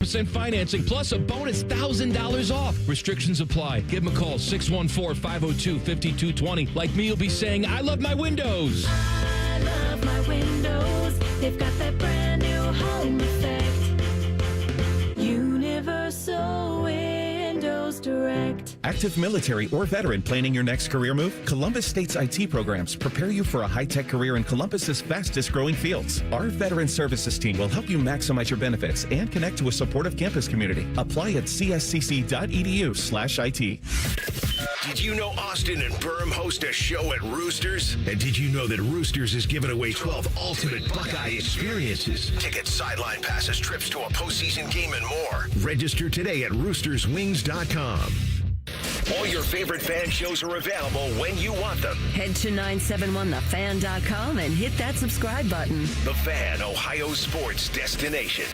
0% financing plus a bonus $1,000 off. Restrictions apply. Give them a call, 614-502-5220. Like me, you'll be saying, I love my windows. I love my windows. They've got that brand new home effect. Universal Windows Direct. Active military or veteran planning your next career move? Columbus State's IT programs prepare you for a high-tech career in Columbus's fastest-growing fields. Our veteran services team will help you maximize your benefits and connect to a supportive campus community. Apply at cscc.edu/IT. Did you know Austin and Berm host a show at Roosters? And did you know that Roosters is giving away 12 ultimate Buckeye experiences? Tickets, sideline passes, trips to a postseason game, and more. Register today at roosterswings.com. All your favorite fan shows are available when you want them. Head to 971thefan.com and hit that subscribe button. The Fan, Ohio sports destination.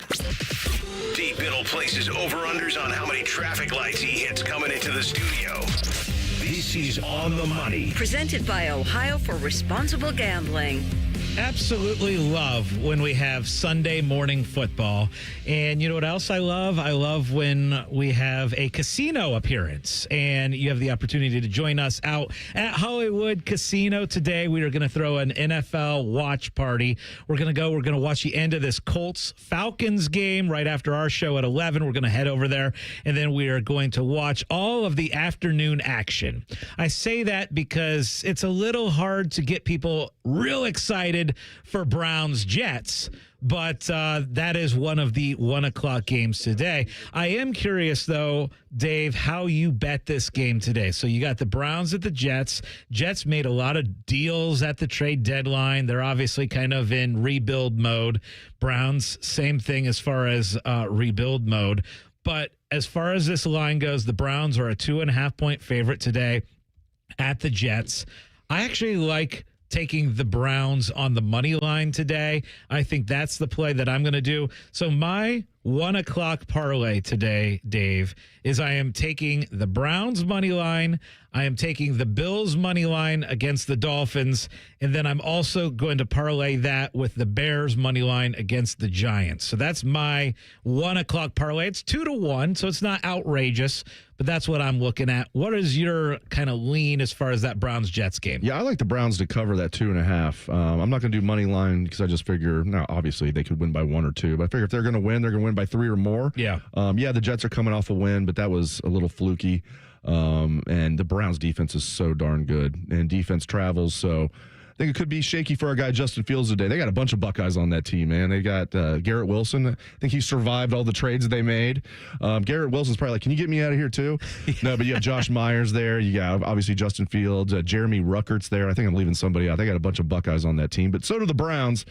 Dave Biddle places over-unders on how many traffic lights he hits coming into the studio. This is On the Money. Presented by Ohio for Responsible Gambling. Absolutely love when we have Sunday morning football. And you know what else I love? I love when we have a casino appearance. And you have the opportunity to join us out at Hollywood Casino today. We are going to throw an NFL watch party. We're going to watch the end of this Colts-Falcons game right after our show at 11. We're going to head over there. And then we are going to watch all of the afternoon action. I say that because it's a little hard to get people real excited for Browns-Jets, but that is one of the 1 o'clock games today. I am curious, though, Dave, how you bet this game today. So you got the Browns at the Jets. Jets made a lot of deals at the trade deadline. They're obviously kind of in rebuild mode. Browns, same thing as far as rebuild mode. But as far as this line goes, the Browns are a 2.5-point favorite today at the Jets. I actually like taking the Browns on the money line today. I think that's the play that I'm going to do. So my 1 o'clock parlay today, Dave, is I am taking the Browns money line. I am taking the Bills money line against the Dolphins. And then I'm also going to parlay that with the Bears money line against the Giants. So that's my 1 o'clock parlay. It's 2-1, so it's not outrageous, but that's what I'm looking at. What is your kind of lean as far as that Browns-Jets game? Yeah, I like the Browns to cover that 2.5. I'm not going to do money line because I just figure, now obviously they could win by 1 or 2, but I figure if they're going to win, they're going to win by 3 or more. Yeah. The Jets are coming off a win, but that was a little fluky. And the Browns defense is so darn good, and defense travels. So I think it could be shaky for our guy Justin Fields today. They got a bunch of Buckeyes on that team, man. They got Garrett Wilson. I think he survived all the trades they made. Garrett Wilson's probably like, can you get me out of here too? No, but you have Josh Myers there. You got obviously Justin Fields, Jeremy Ruckert's there. I think I'm leaving somebody out. They got a bunch of Buckeyes on that team, but so do the Browns.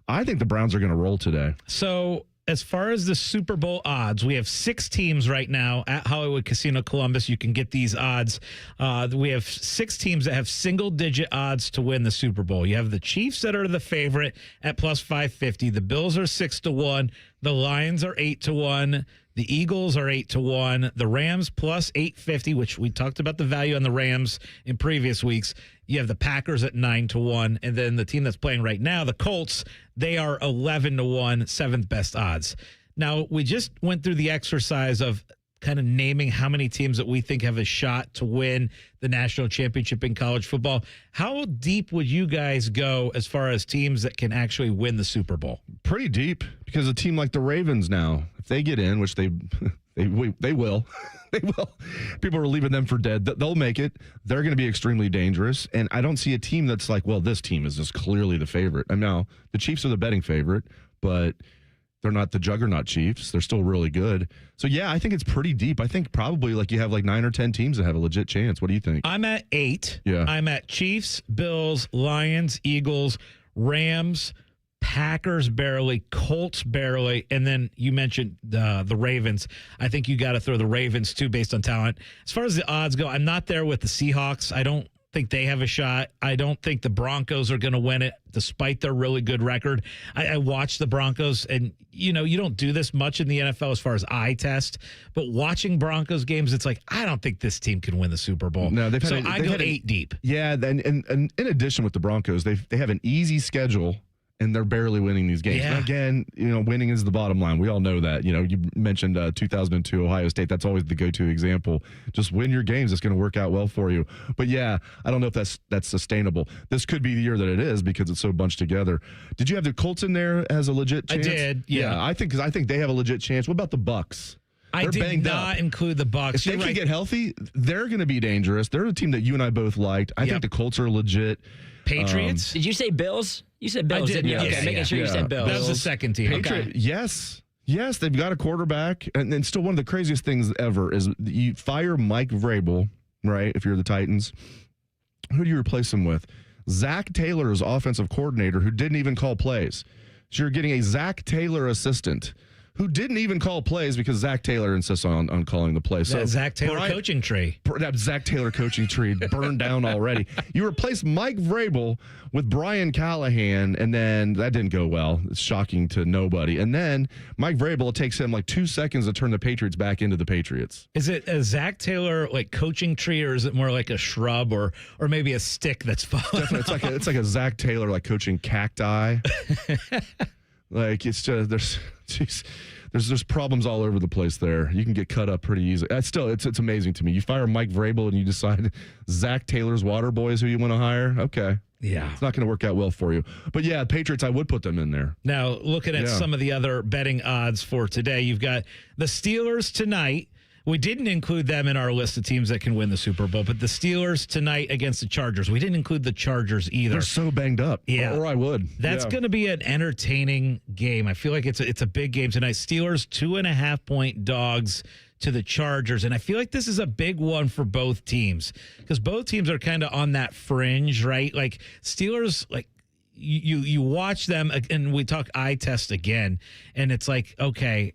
I think the Browns are going to roll today. So as far as the Super Bowl odds, we have 6 teams right now at Hollywood Casino Columbus. You can get these odds. We have 6 teams that have single-digit odds to win the Super Bowl. You have the Chiefs that are the favorite at plus 550. The Bills are 6-1. The Lions are 8-1. The Eagles are 8-1. The Rams plus 850, which we talked about the value on the Rams in previous weeks. You have the Packers at 9-1. And then the team that's playing right now, the Colts, they are 11-1, 7th best odds. Now, we just went through the exercise of kind of naming how many teams that we think have a shot to win the national championship in college football. How deep would you guys go as far as teams that can actually win the Super Bowl? Pretty deep, because a team like the Ravens now, if they get in, which they will, they will. People are leaving them for dead. They'll make it. They're going to be extremely dangerous. And I don't see a team that's like, well, this team is just clearly the favorite. I know the Chiefs are the betting favorite, but they're not the juggernaut Chiefs. They're still really good. So, yeah, I think it's pretty deep. I think probably like you have like 9 or 10 teams that have a legit chance. What do you think? I'm at 8. Yeah. I'm at Chiefs, Bills, Lions, Eagles, Rams, Packers barely, Colts barely, and then you mentioned the Ravens. I think you got to throw the Ravens, too, based on talent. As far as the odds go, I'm not there with the Seahawks. I don't think they have a shot. I don't think the Broncos are going to win it, despite their really good record. I watch the Broncos, and, you know, you don't do this much in the NFL as far as eye test, but watching Broncos games, it's like, I don't think this team can win the Super Bowl. No, so I go 8 deep. Yeah, and in addition with the Broncos, they have an easy schedule and they're barely winning these games. Yeah. And again, winning is the bottom line. We all know that. You mentioned 2002 Ohio State. That's always the go-to example. Just win your games. It's going to work out well for you. But yeah, I don't know if that's sustainable. This could be the year that it is because it's so bunched together. Did you have the Colts in there as a legit chance? I did. Yeah. I think they have a legit chance. What about the Bucks? I They're did banged not up. include the Bucks. If they can get healthy, they're going to be dangerous. They're a team that you and I both liked. I think the Colts are legit. Patriots? Did you say Bills? You said Bills, I did, didn't you? yes. Okay, making sure you Yeah. said Bills. That was the second team. Patriot, yes. Yes, they've got a quarterback. And then still one of the craziest things ever is you fire Mike Vrabel, right, if you're the Titans. Who do you replace him with? Zach Taylor is offensive coordinator who didn't even call plays. So you're getting a Zach Taylor assistant who didn't even call plays because Zach Taylor insists on calling the plays. That So Zach Taylor Brian- coaching tree. That Zach Taylor coaching tree burned down already. You replaced Mike Vrabel with Brian Callahan, and then that didn't go well. It's shocking to nobody. And then Mike Vrabel, it takes him like 2 seconds to turn the Patriots back into the Patriots. Is it a Zach Taylor like coaching tree, or is it more like a shrub, or maybe a stick that's falling? Definitely, it's like a Zach Taylor like coaching cacti. Like it's just there's problems all over the place there. You can get cut up pretty easily. It's amazing to me. You fire Mike Vrabel and you decide Zach Taylor's water boy is who you want to hire. Okay. Yeah. It's not going to work out well for you. But yeah, Patriots, I would put them in there. Now, looking at some of the other betting odds for today, you've got the Steelers tonight. We didn't include them in our list of teams that can win the Super Bowl, but the Steelers tonight against the Chargers. We didn't include the Chargers either. They're so banged up. Yeah. Or I would. That's going to be an entertaining game. I feel like it's a big game tonight. Steelers 2.5-point dogs to the Chargers. And I feel like this is a big one for both teams because both teams are kind of on that fringe, right? Like Steelers, like you watch them and we talk eye test again. And it's like, okay,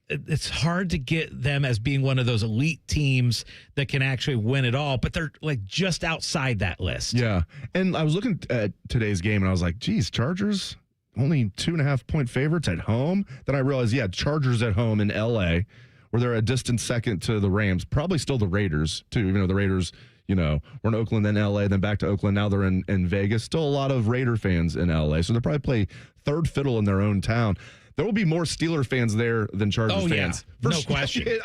it's hard to get them as being one of those elite teams that can actually win it all, but they're like just outside that list. Yeah. And I was looking at today's game and I was like, geez, Chargers only 2.5-point favorites at home. Then I realized, Chargers at home in LA, where they're a distant second to the Rams, probably still the Raiders too, even though the Raiders, were in Oakland, then LA, then back to Oakland. Now they're in Vegas. Still a lot of Raider fans in LA. So they'll probably play third fiddle in their own town. There will be more Steeler fans there than Chargers fans. No question.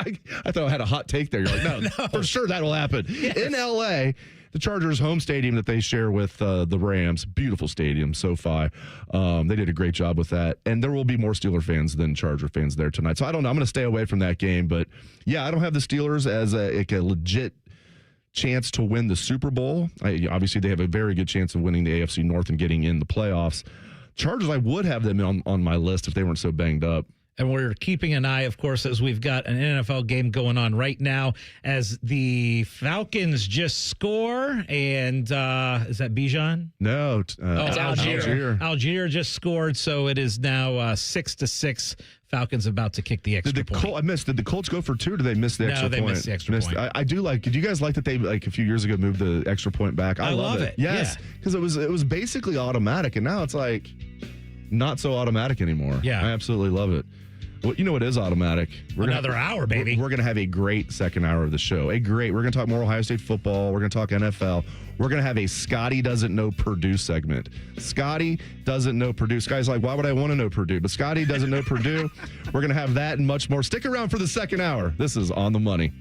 I thought I had a hot take there. You're like, no, for sure that will happen. Yes. In LA, the Chargers' home stadium that they share with the Rams, beautiful stadium, SoFi. They did a great job with that. And there will be more Steeler fans than Charger fans there tonight. So I don't know. I'm going to stay away from that game. But, yeah, I don't have the Steelers as a legit chance to win the Super Bowl. Obviously, they have a very good chance of winning the AFC North and getting in the playoffs. Chargers, I would have them on my list if they weren't so banged up. And we're keeping an eye, of course, as we've got an NFL game going on right now as the Falcons just score. And is that Bijan? No. It's Algier. Algier just scored, so it is now 6-6. Falcons about to kick the extra point. Did the Colts go for two or did they miss the extra point? No, they missed the extra point. I do like, did you guys like that they, like a few years ago, moved the extra point back? I love it. Yes. Because it was basically automatic, and now it's like not so automatic anymore. Yeah. I absolutely love it. Well, you know what is automatic? Another hour, baby. We're going to have a great second hour of the show. We're going to talk more Ohio State football. We're going to talk NFL. We're going to have a Scotty Doesn't Know Purdue segment. Scotty doesn't know Purdue. Scotty's like, why would I want to know Purdue? But Scotty doesn't know Purdue. We're going to have that and much more. Stick around for the second hour. This is On the Money.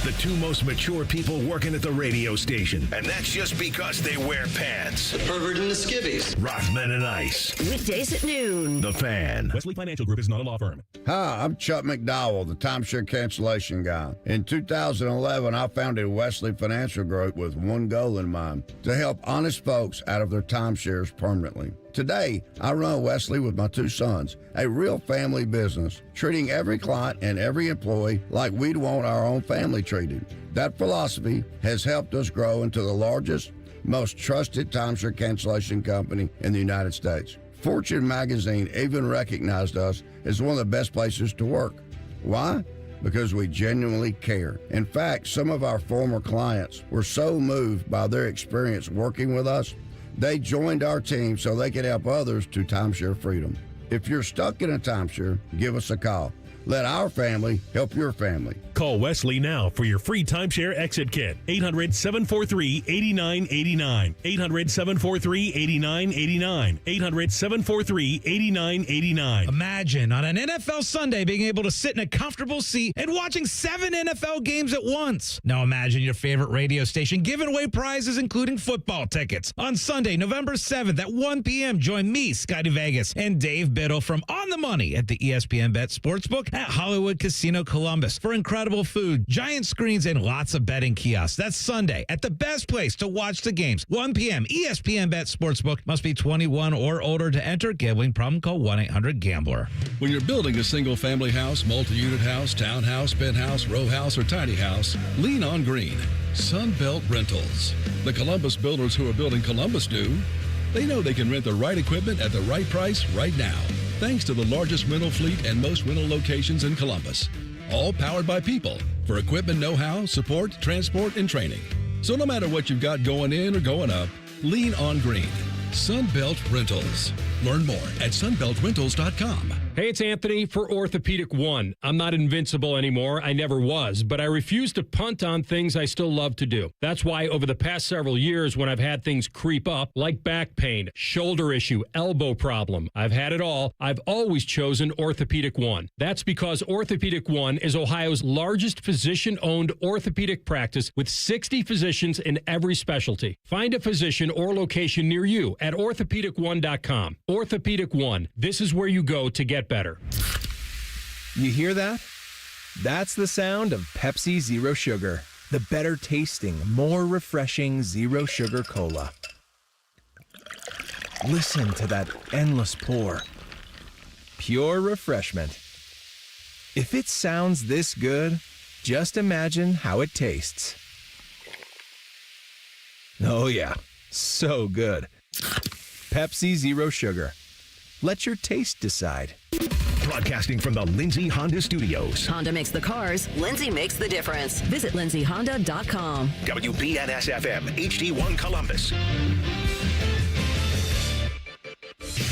The two most mature people working at the radio station. And that's just because they wear pants. The pervert and the skivvies. Rothman and Ice. Weekdays at noon. The Fan. Wesley Financial Group is not a law firm. Hi, I'm Chuck McDowell, the timeshare cancellation guy. In 2011, I founded Wesley Financial Group with one goal in mind, to help honest folks out of their timeshares permanently. Today, I run Wesley with my two sons, a real family business, treating every client and every employee like we'd want our own family treated. That philosophy has helped us grow into the largest, most trusted timeshare cancellation company in the United States. Fortune magazine even recognized us as one of the best places to work. Why? Because we genuinely care. In fact, some of our former clients were so moved by their experience working with us, they joined our team so they could help others to timeshare freedom. If you're stuck in a timeshare, give us a call. Let our family help your family. Call Wesley now for your free timeshare exit kit. 800-743-8989. 800-743-8989. 800-743-8989. Imagine on an NFL Sunday being able to sit in a comfortable seat and watching 7 NFL games at once. Now imagine your favorite radio station giving away prizes, including football tickets. On Sunday, November 7th at 1 p.m., join me, Scotty Vegas, and Dave Biddle from On the Money at the ESPN Bet Sportsbook at Hollywood Casino Columbus for incredible food, giant screens, and lots of betting kiosks. That's Sunday at the best place to watch the games. 1 p.m. ESPN Bet Sportsbook. Must be 21 or older to enter. Gambling problem? Call 1-800-GAMBLER. When you're building a single-family house, multi-unit house, townhouse, penthouse, row house, or tiny house, lean on green. Sunbelt Rentals. The Columbus builders who are building Columbus do. They know they can rent the right equipment at the right price right now, thanks to the largest rental fleet and most rental locations in Columbus. All powered by people for equipment know-how, support, transport, and training. So no matter what you've got going in or going up, lean on green. Sunbelt Rentals. Learn more at sunbeltrentals.com. Hey, it's Anthony for Orthopedic One. I'm not invincible anymore. I never was, but I refuse to punt on things I still love to do. That's why over the past several years, when I've had things creep up, like back pain, shoulder issue, elbow problem, I've had it all, I've always chosen Orthopedic One. That's because Orthopedic One is Ohio's largest physician-owned orthopedic practice with 60 physicians in every specialty. Find a physician or location near you at orthopedic1.com. Orthopedic One. This is where you go to get better. You hear that? That's the sound of Pepsi Zero Sugar, the better tasting, more refreshing zero sugar cola. Listen to that endless pour. Pure refreshment. If it sounds this good, just imagine how it tastes. Oh yeah, so good. Pepsi Zero Sugar. Let your taste decide. Broadcasting from the Lindsay Honda Studios. Honda makes the cars. Lindsay makes the difference. Visit lindsayhonda.com. WBNS-FM, HD1 Columbus.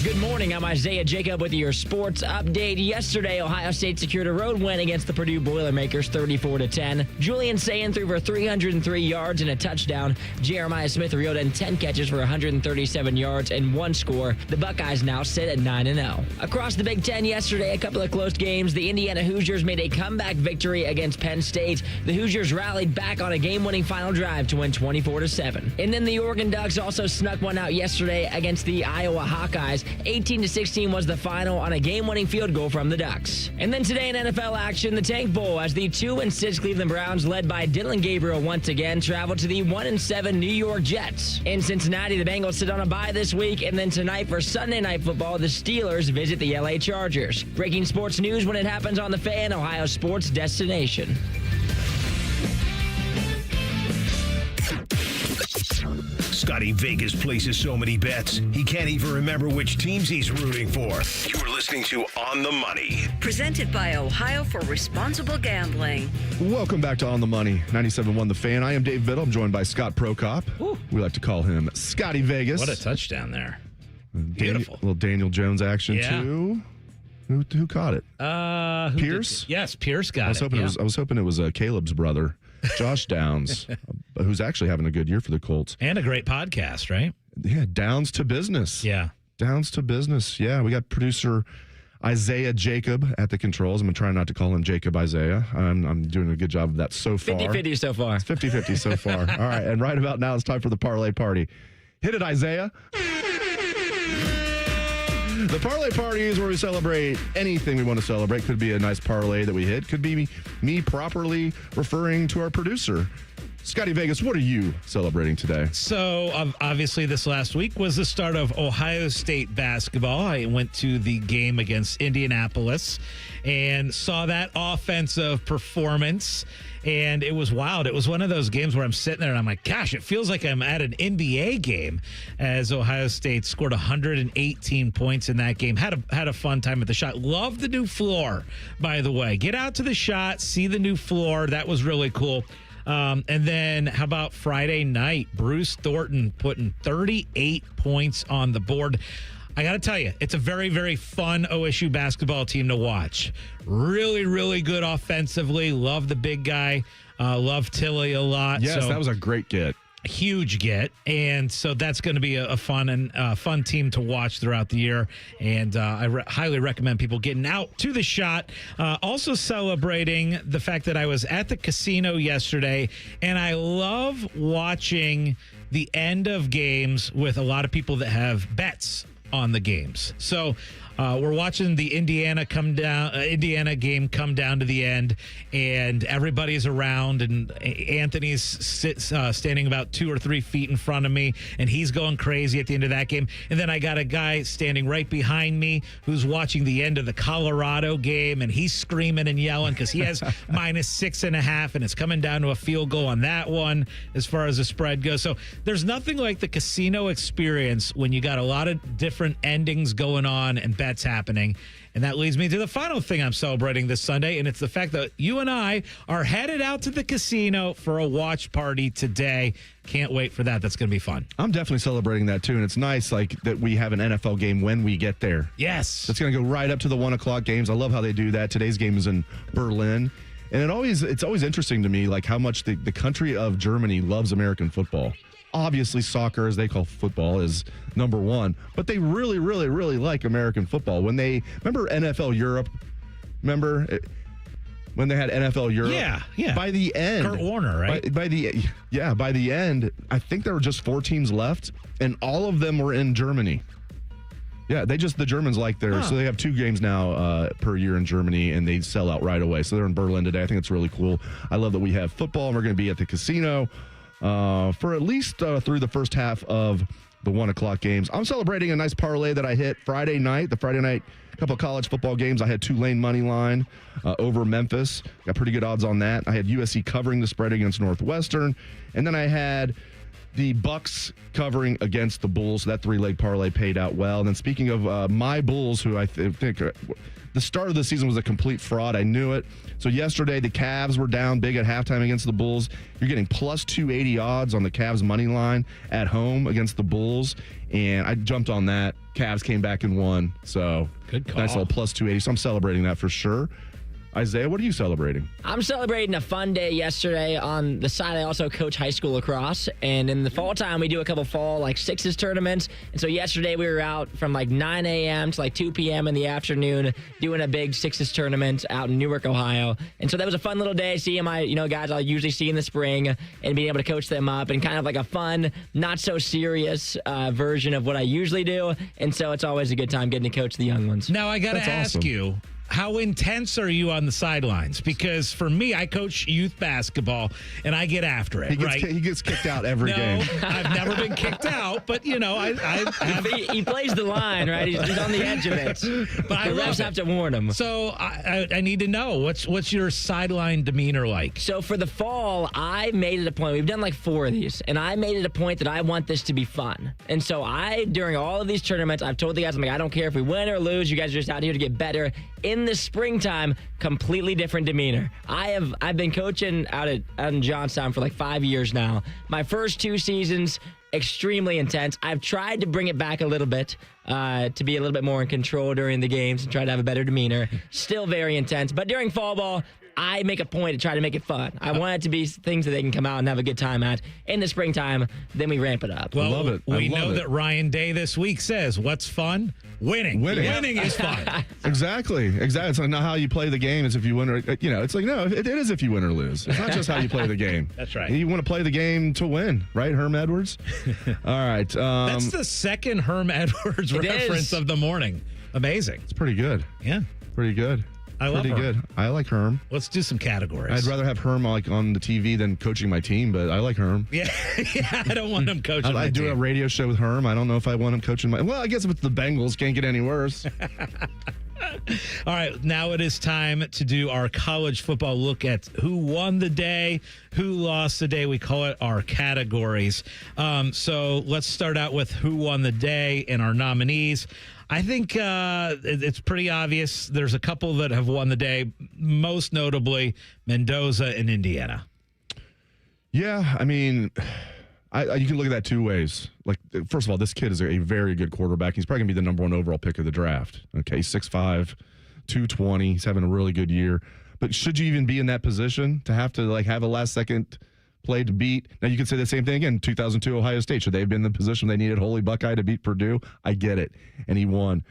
Good morning. I'm Isaiah Jacob with your sports update. Yesterday, Ohio State secured a road win against the Purdue Boilermakers 34-10. Julian Sayin threw for 303 yards and a touchdown. Jeremiah Smith reeled in 10 catches for 137 yards and 1 score. The Buckeyes now sit at 9-0. Across the Big Ten yesterday, a couple of close games. The Indiana Hoosiers made a comeback victory against Penn State. The Hoosiers rallied back on a game-winning final drive to win 24-7. And then the Oregon Ducks also snuck one out yesterday against the Iowa Hawkeyes. 18-16 was the final on a game-winning field goal from the Ducks. And then today in NFL action, the Tank Bowl, as the 2-6 Cleveland Browns, led by Dylan Gabriel once again, traveled to the 1-7 New York Jets. In Cincinnati, the Bengals sit on a bye this week, and then tonight for Sunday Night Football, the Steelers visit the LA Chargers. Breaking sports news when it happens on the Fan, Ohio sports destination. Scotty Vegas places so many bets, he can't even remember which teams he's rooting for. You're listening to On the Money. Presented by Ohio for Responsible Gambling. Welcome back to On the Money, 97.1 The Fan. I am Dave Biddle. I'm joined by Scott Prokop. Ooh. We like to call him Scotty Vegas. What a touchdown there. Beautiful. Little Daniel Jones action, too. Who caught it? Pierce? Yes, Pierce got it. I was hoping it was Caleb's brother, Josh Downs, who's actually having a good year for the Colts. And a great podcast, right? Yeah, Downs to Business. Yeah. Downs to Business. Yeah, we got producer Isaiah Jacob at the controls. I'm trying not to call him Jacob Isaiah. I'm doing a good job of that so far. 50-50 so far. It's 50-50 so far. All right, and right about now it's time for the Parlay Party. Hit it, Isaiah. The Parlay Party is where we celebrate anything we want to celebrate. Could be a nice parlay that we hit. Could be me properly referring to our producer. Scotty Vegas, what are you celebrating today? So, obviously, this last week was the start of Ohio State basketball. I went to the game against Indianapolis and saw that offensive performance, and it was wild. It was one of those games where I'm sitting there and I'm like, gosh, it feels like I'm at an NBA game, as Ohio State scored 118 points in that game. Had a fun time at the shot. Love the new floor, by the way. Get out to the shot, see the new floor. That was really cool. And then how about Friday night? Bruce Thornton putting 38 points on the board. I got to tell you, it's a very, very fun OSU basketball team to watch. Really, really good offensively. Love the big guy. Love Tilly a lot. Yes, so, that was a great get. huge get, and so that's going to be a fun team to watch throughout the year. And I highly recommend people getting out to the shot. Also celebrating the fact that I was at the casino yesterday, and I love watching the end of games with a lot of people that have bets on the games. So we're watching the Indiana game come down to the end, and everybody's around, and Anthony's standing about 2 or 3 feet in front of me, and he's going crazy at the end of that game. And then I got a guy standing right behind me who's watching the end of the Colorado game, and he's screaming and yelling because he has -6.5, and it's coming down to a field goal on that one as far as the spread goes. So there's nothing like the casino experience when you got a lot of different endings going on and bets happening. And that leads me to the final thing I'm celebrating this Sunday, and it's the fact that you and I are headed out to the casino for a watch party today. Can't wait for that. That's going to be fun. I'm definitely celebrating that too, and it's nice that we have an NFL game when we get there. Yes. It's going to go right up to the 1 o'clock games. I love how they do that. Today's game is in Berlin, and it's always interesting to me how much the country of Germany loves American football. Obviously, soccer, as they call football, is number one, but they really, really, really like American football. When they remember NFL Europe, when they had NFL Europe? Yeah. By the end, Kurt Warner, right? By the end, I think there were just 4 teams left, and all of them were in Germany. Yeah, the Germans like so they have 2 games now per year in Germany, and they sell out right away. So they're in Berlin today. I think it's really cool. I love that we have football, and we're going to be at the casino for at least through the first half of the 1 o'clock games. I'm celebrating a nice parlay that I hit Friday night. The Friday night couple of college football games. I had Tulane money line over Memphis. Got pretty good odds on that. I had USC covering the spread against Northwestern, and then I had the Bucks covering against the Bulls. That 3-leg parlay paid out well. And then speaking of my Bulls, who I think the start of the season was a complete fraud. I knew it. So yesterday, the Cavs were down big at halftime against the Bulls. You're getting plus 280 odds on the Cavs money line at home against the Bulls. And I jumped on that. Cavs came back and won. So good call. Nice little plus 280. So I'm celebrating that for sure. Isaiah, what are you celebrating? I'm celebrating a fun day yesterday. On the side, I also coach high school lacrosse. And in the fall time, we do a couple fall sixes tournaments. And so yesterday, we were out from 9 a.m. to 2 p.m. in the afternoon doing a big sixes tournament out in Newark, Ohio. And so that was a fun little day, seeing my guys I'll usually see in the spring and being able to coach them up and kind of a fun, not so serious version of what I usually do. And so it's always a good time getting to coach the young ones. Now, I got to ask you, how intense are you on the sidelines? Because for me, I coach youth basketball, and I get after it, He gets kicked out every game. No, I've never been kicked out, but, I have... He plays the line, right? He's on the edge of it. But the refs have to warn him. So I need to know, what's your sideline demeanor like? So for the fall, I made it a point. We've done 4 of these, and I made it a point that I want this to be fun. And so during all of these tournaments, I've told the guys, I don't care if we win or lose. You guys are just out here to get better. In the springtime, completely different demeanor. I've been coaching out in Johnstown for 5 years now. My first 2 seasons, extremely intense. I've tried to bring it back a little bit to be a little bit more in control during the games and try to have a better demeanor. Still very intense. But during fall ball, I make a point to try to make it fun. I want it to be things that they can come out and have a good time at. In the springtime, then we ramp it up. Well, I love it. We know that Ryan Day this week says, what's fun? Winning. Winning is fun. Exactly. It's not how you play the game. It's if you win or, it's no, it is if you win or lose. It's not just how you play the game. That's right. You want to play the game to win, right, Herm Edwards? All right. That's the second Herm Edwards reference of the morning. Amazing. It's pretty good. Yeah. Pretty good. I love Pretty Herm. good. I like Herm. Let's do some categories. I'd rather have Herm on the TV than coaching my team, but I like Herm. Yeah, I don't want him coaching my I do team. a radio show with Herm. I don't know if I want him coaching my... Well, I guess if it's the Bengals, can't get any worse. All right, now it is time to do our college football look at who won the day, who lost the day. We call it our categories. So let's start out with who won the day and our nominees. I think it's pretty obvious. There's a couple that have won the day, most notably Mendoza and Indiana. Yeah, You can look at that two ways. Like, first of all, this kid is a very good quarterback. He's probably going to be the number 1 overall pick of the draft. Okay, 6'5", 220. He's having a really good year. But should you even be in that position to have to like have a last-second play to beat? Now, you could say the same thing again. 2002 Ohio State. Should they have been in the position they needed Holy Buckeye to beat Purdue? I get it. And he won.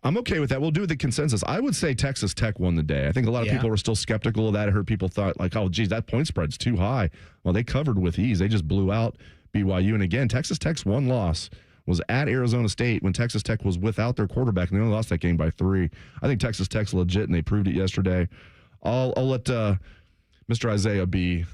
I'm okay with that. We'll do the consensus. I would say Texas Tech won the day. I think a lot of people were still skeptical of that. I heard people thought like, oh, geez, that point spread's too high. Well, they covered with ease. They just blew out BYU. And again, Texas Tech's one loss was at Arizona State when Texas Tech was without their quarterback, and they only lost that game by 3. I think Texas Tech's legit, and they proved it yesterday. I'll let Mr. Isaiah be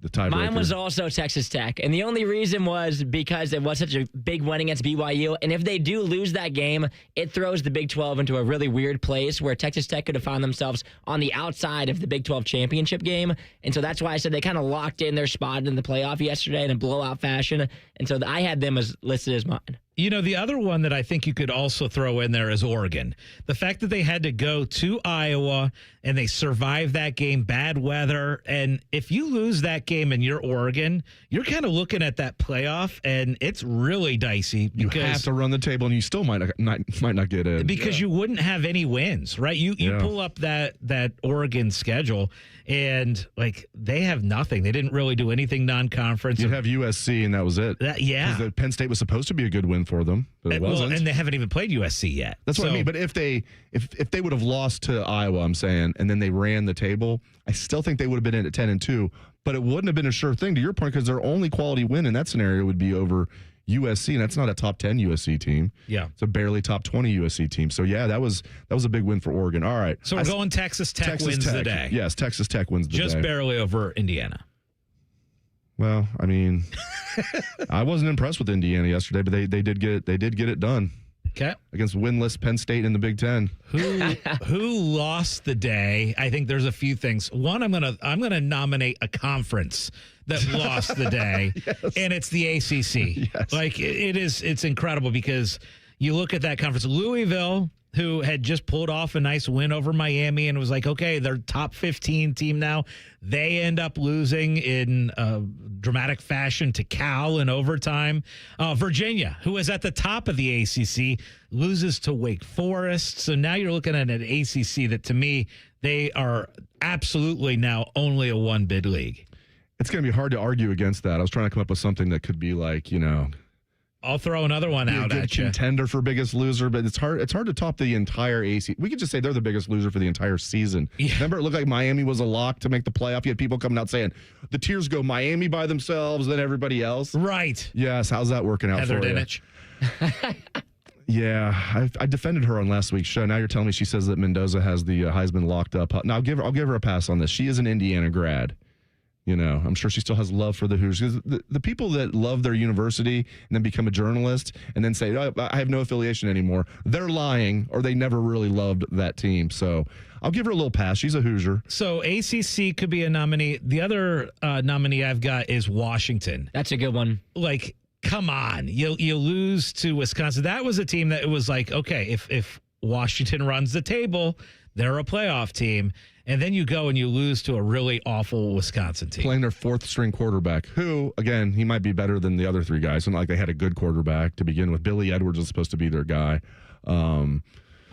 the tiebreaker. Mine was also Texas Tech, and the only reason was because it was such a big win against BYU, and if they do lose that game, it throws the Big 12 into a really weird place where Texas Tech could have found themselves on the outside of the Big 12 championship game, and so that's why I said they kind of locked in their spot in the playoff yesterday in a blowout fashion, and so I had them as listed as mine. You know, the other one that I think you could also throw in there is Oregon. The fact that they had to go to Iowa and they survived that game, bad weather. And if you lose that game and you're Oregon, you're kind of looking at that playoff and it's really dicey. You have to run the table and you still might not get in. Because you wouldn't have any wins, right? You pull up that Oregon schedule and like they have nothing. They didn't really do anything non-conference. You'd have USC and that was it. Yeah. Because Penn State was supposed to be a good win for them, but it wasn't. And they haven't even played USC yet. That's what I mean. But if they would have lost to Iowa, I'm saying, and then they ran the table, I still think they would have been in at 10-2. But it wouldn't have been a sure thing, to your point, because their only quality win in that scenario would be over USC, and that's not a top 10 USC team. Yeah, it's a barely top 20 USC team. So yeah, that was a big win for Oregon. All right, so we're going Texas Tech wins the day. Yes, Texas Tech wins the day. Just barely over Indiana. Well, I mean, I wasn't impressed with Indiana yesterday, but they did get it done. Okay. Against winless Penn State in the Big Ten. Who lost the day? I think there's a few things. One, I'm gonna nominate a conference that lost the day, and it's the ACC. Yes. Like it's incredible because you look at that conference, Louisville, who had just pulled off a nice win over Miami and was like, okay, they're top 15 team now. They end up losing in dramatic fashion to Cal in overtime. Virginia, who is at the top of the ACC, loses to Wake Forest. So now you're looking at an ACC that, to me, they are absolutely now only a one-bid league. It's going to be hard to argue against that. I was trying to come up with something that could be like, I'll throw another one out at you. Contender for biggest loser, but it's hard to top the entire ACC. We could just say they're the biggest loser for the entire season. Yeah. Remember, it looked like Miami was a lock to make the playoff. You had people coming out saying the tiers go Miami by themselves, then everybody else. Right. Yes. How's that working out Heather for Dinich. Yeah, I defended her on last week's show. Now you're telling me she says that Mendoza has the Heisman locked up. Now I'll give her a pass on this. She is an Indiana grad. I'm sure she still has love for the Hoosiers. The people that love their university and then become a journalist and then say, oh, I have no affiliation anymore, they're lying or they never really loved that team. So I'll give her a little pass. She's a Hoosier. So ACC could be a nominee. The other nominee I've got is Washington. That's a good one. Like, come on. You lose to Wisconsin. That was a team that it was like, okay, if Washington runs the table, they're a playoff team. And then you go and you lose to a really awful Wisconsin team. Playing their fourth-string quarterback, who, again, he might be better than the other three guys. It's not like they had a good quarterback to begin with. Billy Edwards was supposed to be their guy.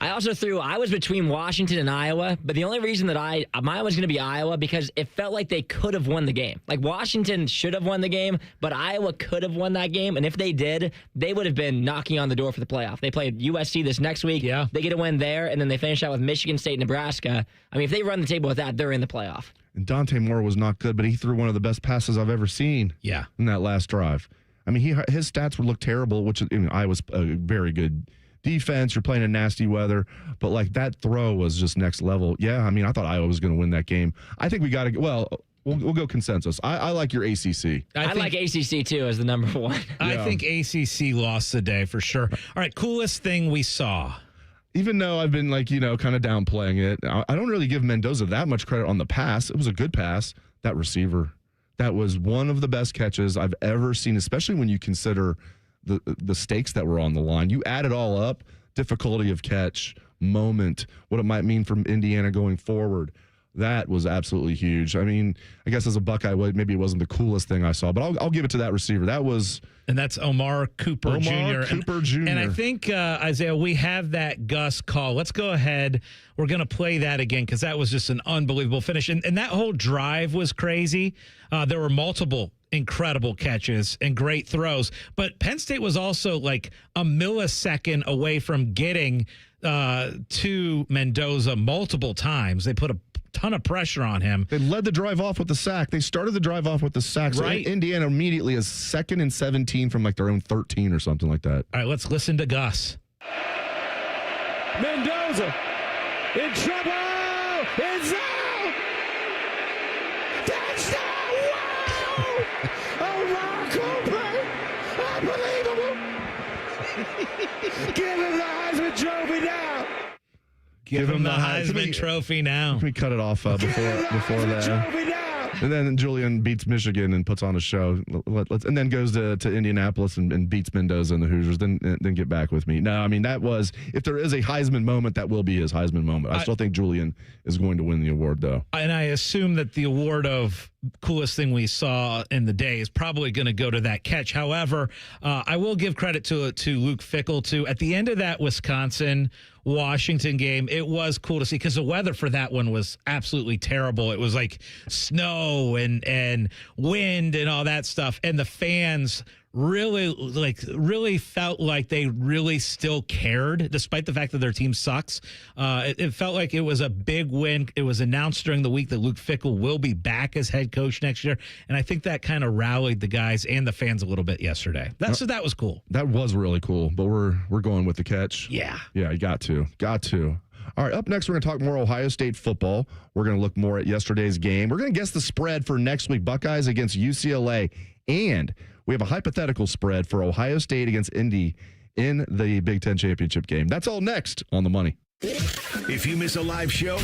I was between Washington and Iowa, but the only reason that mine was going to be Iowa because it felt like they could have won the game. Like Washington should have won the game, but Iowa could have won that game. And if they did, they would have been knocking on the door for the playoff. They played USC this next week. Yeah. They get a win there, and then they finish out with Michigan State, Nebraska. I mean, if they run the table with that, they're in the playoff. And Dante Moore was not good, but he threw one of the best passes I've ever seen. Yeah. In that last drive. I mean, his stats would look terrible, which Iowa's a very good defense. You're playing in nasty weather, but like that throw was just next level. Yeah, I mean, I thought Iowa was going to win that game. I think we got to. We'll go consensus. I like your ACC. I like ACC too as the number one. I think ACC lost the day for sure. All right, coolest thing we saw. Even though I've been kind of downplaying it, I don't really give Mendoza that much credit on the pass. It was a good pass. That receiver, that was one of the best catches I've ever seen, especially when you consider the stakes that were on the line. You add it all up, difficulty of catch, moment, what it might mean for Indiana going forward. That was absolutely huge. I mean, I guess as a Buckeye, maybe it wasn't the coolest thing I saw, but I'll give it to that receiver. That was... And that's Omar Cooper Jr. And I think, Isaiah, we have that Gus call. Let's go ahead. We're going to play that again because that was just an unbelievable finish. And that whole drive was crazy. There were multiple incredible catches and great throws. But Penn State was also like a millisecond away from getting to Mendoza multiple times. They put a ton of pressure on him. They led the drive off with the sack. They started the drive off with the sack. So right. Indiana immediately is 2nd and 17 from like their own 13 or something like that. All right, let's listen to Gus. Mendoza in trouble. It's out. Touchdown. Wow. Omar Cooper. Unbelievable. Give him the Heisman Trophy now. Give him the Heisman Trophy now. Let me cut it off before that. And then Julian beats Michigan and puts on a show, and then goes to Indianapolis and beats Mendoza and the Hoosiers. Then get back with me. No, I mean that was, if there is a Heisman moment, that will be his Heisman moment. I still think Julian is going to win the award, though. And I assume that the award of coolest thing we saw in the day is probably going to go to that catch. However, I will give credit to Luke Fickell too. At the end of that Wisconsin-Washington game, it was cool to see because the weather for that one was absolutely terrible. It was like snow and wind and all that stuff. And the fans really felt like they really still cared, despite the fact that their team sucks. It felt like it was a big win. It was announced during the week that Luke Fickell will be back as head coach next year. And I think that kind of rallied the guys and the fans a little bit yesterday. So that was cool. That was really cool, but we're going with the catch. Yeah. Yeah, you got to. All right, up next, we're going to talk more Ohio State football. We're going to look more at yesterday's game. We're going to guess the spread for next week, Buckeyes against UCLA. And we have a hypothetical spread for Ohio State against Indy in the Big Ten championship game. That's all next on The Money. If you miss a live show,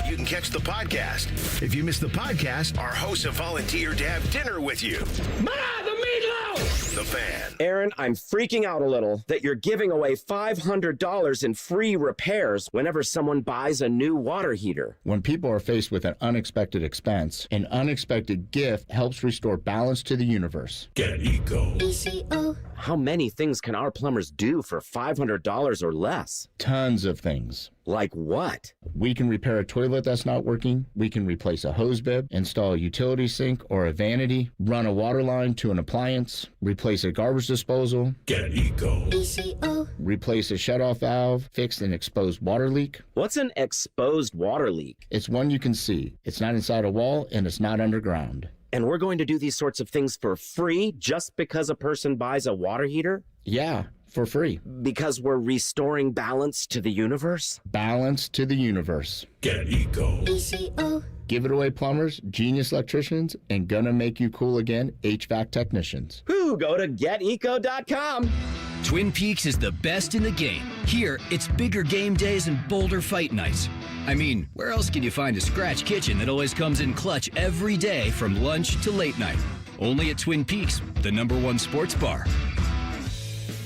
you can catch the podcast. If you miss the podcast, our hosts have volunteered to have dinner with you. Ma, the meatloaf! The Fan. Aaron, I'm freaking out a little that you're giving away $500 in free repairs whenever someone buys a new water heater. When people are faced with an unexpected expense, an unexpected gift helps restore balance to the universe. Get Eco. ECO. How many things can our plumbers do for $500 or less? Tons of things. Like what? We can repair a toilet that's not working. We can replace a hose bib, install a utility sink or a vanity, run a water line to an appliance, replace a garbage disposal. Get Eco. ECO. Replace a shutoff valve, fix an exposed water leak. What's an exposed water leak? It's one you can see. It's not inside a wall and it's not underground. And we're going to do these sorts of things for free just because a person buys a water heater? Yeah, for free. Because we're restoring balance to the universe? Balance to the universe. Get Eco. ECO. Give it away, plumbers, genius electricians, and gonna make you cool again, HVAC technicians. Who? Go to geteco.com. Twin Peaks is the best in the game. Here, it's bigger game days and bolder fight nights. I mean, where else can you find a scratch kitchen that always comes in clutch every day from lunch to late night? Only at Twin Peaks, the #1 sports bar.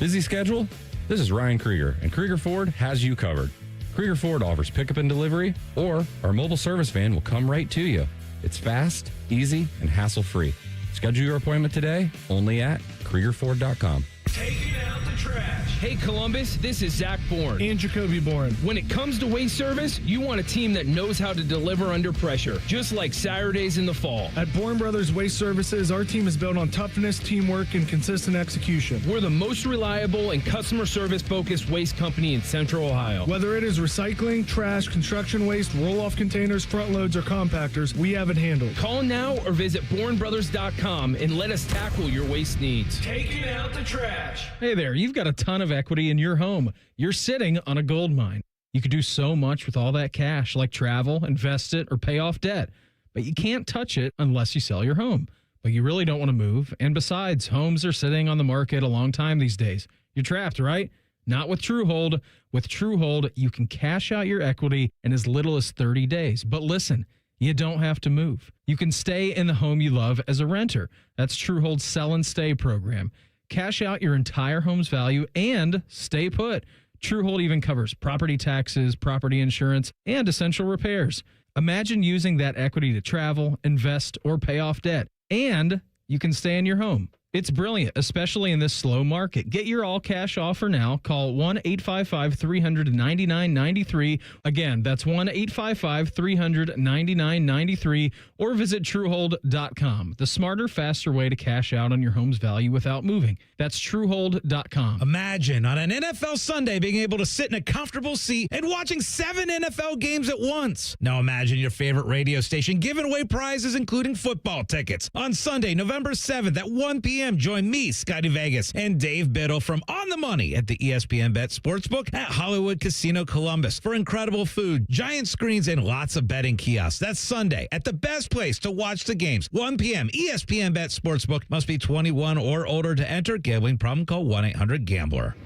Busy schedule? This is Ryan Krieger, and Krieger Ford has you covered. Krieger Ford offers pickup and delivery, or our mobile service van will come right to you. It's fast, easy, and hassle-free. Schedule your appointment today only at KriegerFord.com. Taking out the trash. Hey, Columbus, this is Zach Bourne. And Jacoby Bourne. When it comes to waste service, you want a team that knows how to deliver under pressure, just like Saturdays in the fall. At Bourne Brothers Waste Services, our team is built on toughness, teamwork, and consistent execution. We're the most reliable and customer service-focused waste company in Central Ohio. Whether it is recycling, trash, construction waste, roll-off containers, front loads, or compactors, we have it handled. Call now or visit BourneBrothers.com and let us tackle your waste needs. Taking out the trash. Hey there, you've got a ton of equity in your home. You're sitting on a gold mine. You could do so much with all that cash, like travel, invest it, or pay off debt. But you can't touch it unless you sell your home. But you really don't want to move. And besides, homes are sitting on the market a long time these days. You're trapped, right? Not with TrueHold. With TrueHold, you can cash out your equity in as little as 30 days. But listen, you don't have to move. You can stay in the home you love as a renter. That's TrueHold's Sell and Stay program. Cash out your entire home's value and stay put. TrueHold even covers property taxes, property insurance, and essential repairs. Imagine using that equity to travel, invest, or pay off debt. And you can stay in your home. It's brilliant, especially in this slow market. Get your all-cash offer now. Call 1-855-300-9993. Again, that's 1-855-300-9993. Or visit Truehold.com. The smarter, faster way to cash out on your home's value without moving. That's Truehold.com. Imagine on an NFL Sunday being able to sit in a comfortable seat and watching 7 NFL games at once. Now imagine your favorite radio station giving away prizes, including football tickets. On Sunday, November 7th at 1 p.m., join me, Scotty Vegas, and Dave Biddle from On the Money at the ESPN Bet Sportsbook at Hollywood Casino Columbus for incredible food, giant screens, and lots of betting kiosks. That's Sunday at the best place to watch the games. 1 p.m. ESPN Bet Sportsbook. Must be 21 or older to enter. Gambling problem? Call 1-800-GAMBLER.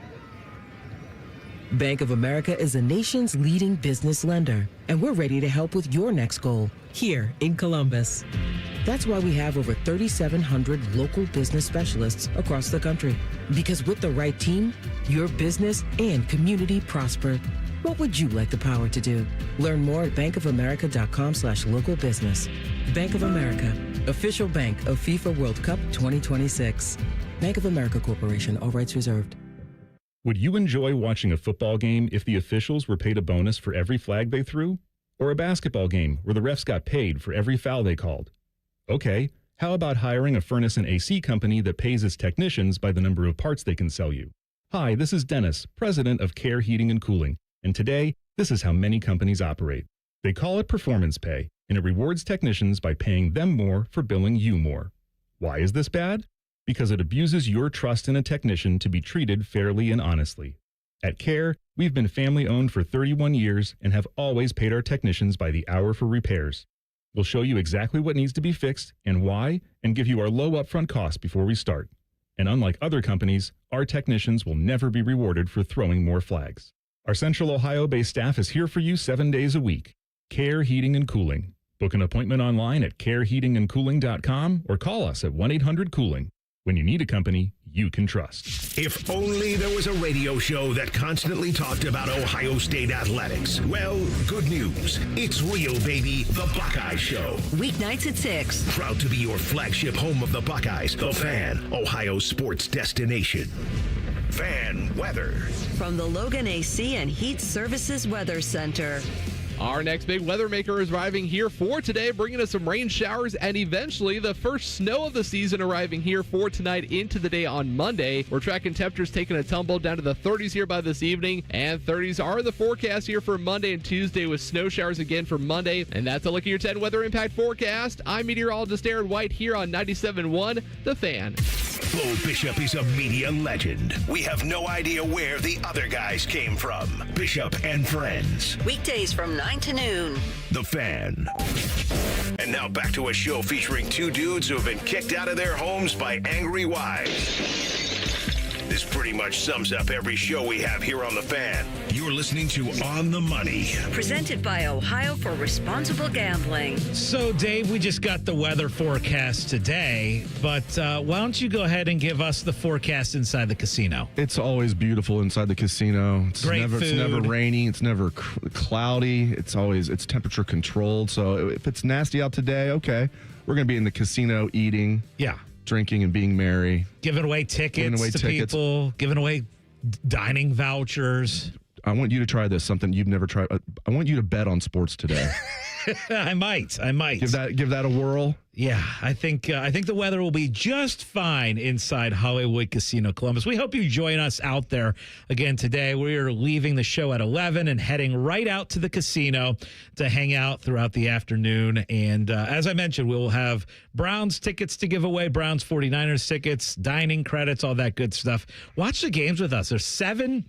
Bank of America is the nation's leading business lender, and we're ready to help with your next goal here in Columbus. That's why we have over 3,700 local business specialists across the country. Because with the right team, your business and community prosper. What would you like the power to do? Learn more at bankofamerica.com/local business. Bank of America, official bank of FIFA World Cup 2026. Bank of America Corporation, all rights reserved. Would you enjoy watching a football game if the officials were paid a bonus for every flag they threw? Or a basketball game where the refs got paid for every foul they called? Okay, how about hiring a furnace and AC company that pays its technicians by the number of parts they can sell you? Hi, this is Dennis, president of Care Heating and Cooling, and today, this is how many companies operate. They call it performance pay, and it rewards technicians by paying them more for billing you more. Why is this bad? Because it abuses your trust in a technician to be treated fairly and honestly. At Care, we've been family-owned for 31 years and have always paid our technicians by the hour for repairs. We'll show you exactly what needs to be fixed and why, and give you our low upfront cost before we start. And unlike other companies, our technicians will never be rewarded for throwing more flags. Our Central Ohio-based staff is here for you 7 days a week. Care Heating and Cooling. Book an appointment online at careheatingandcooling.com or call us at 1-800-COOLING. When you need a company you can trust. If only there was a radio show that constantly talked about Ohio State athletics. Well, good news. It's real, baby. The Buckeye Show. Weeknights at 6. Proud to be your flagship home of the Buckeyes. The Fan, Ohio sports destination. Fan weather. From the Logan AC and Heat Services Weather Center. Our next big weather maker is arriving here for today, bringing us some rain showers and eventually the first snow of the season arriving here for tonight into the day on Monday. We're tracking temperatures taking a tumble down to the 30s here by this evening, and 30s are the forecast here for Monday and Tuesday with snow showers again for Monday. And that's a look at your 10 weather impact forecast. I'm meteorologist Aaron White here on 97.1 The Fan. Bo Bishop is a media legend. We have no idea where the other guys came from. Bishop and Friends. Weekdays from 9 to noon. The Fan. And now back to a show featuring two dudes who have been kicked out of their homes by angry wives. This pretty much sums up every show we have here on The Fan. You're listening to On the Money. Presented by Ohio for Responsible Gambling. So, Dave, we just got the weather forecast today, but why don't you go ahead and give us the forecast inside the casino? It's always beautiful inside the casino. It's Great never, food. It's never rainy. It's never cloudy. It's temperature controlled. So if it's nasty out today, okay, we're going to be in the casino eating. Yeah. Drinking and being merry. Giving away tickets to people, giving away dining vouchers. I want you to try this, something you've never tried. I want you to bet on sports today. I might. Give that a whirl. Yeah, I think the weather will be just fine inside Hollywood Casino Columbus. We hope you join us out there again today. We are leaving the show at 11 and heading right out to the casino to hang out throughout the afternoon. And as I mentioned, we will have Browns tickets to give away, Browns 49ers tickets, dining credits, all that good stuff. Watch the games with us. There's 7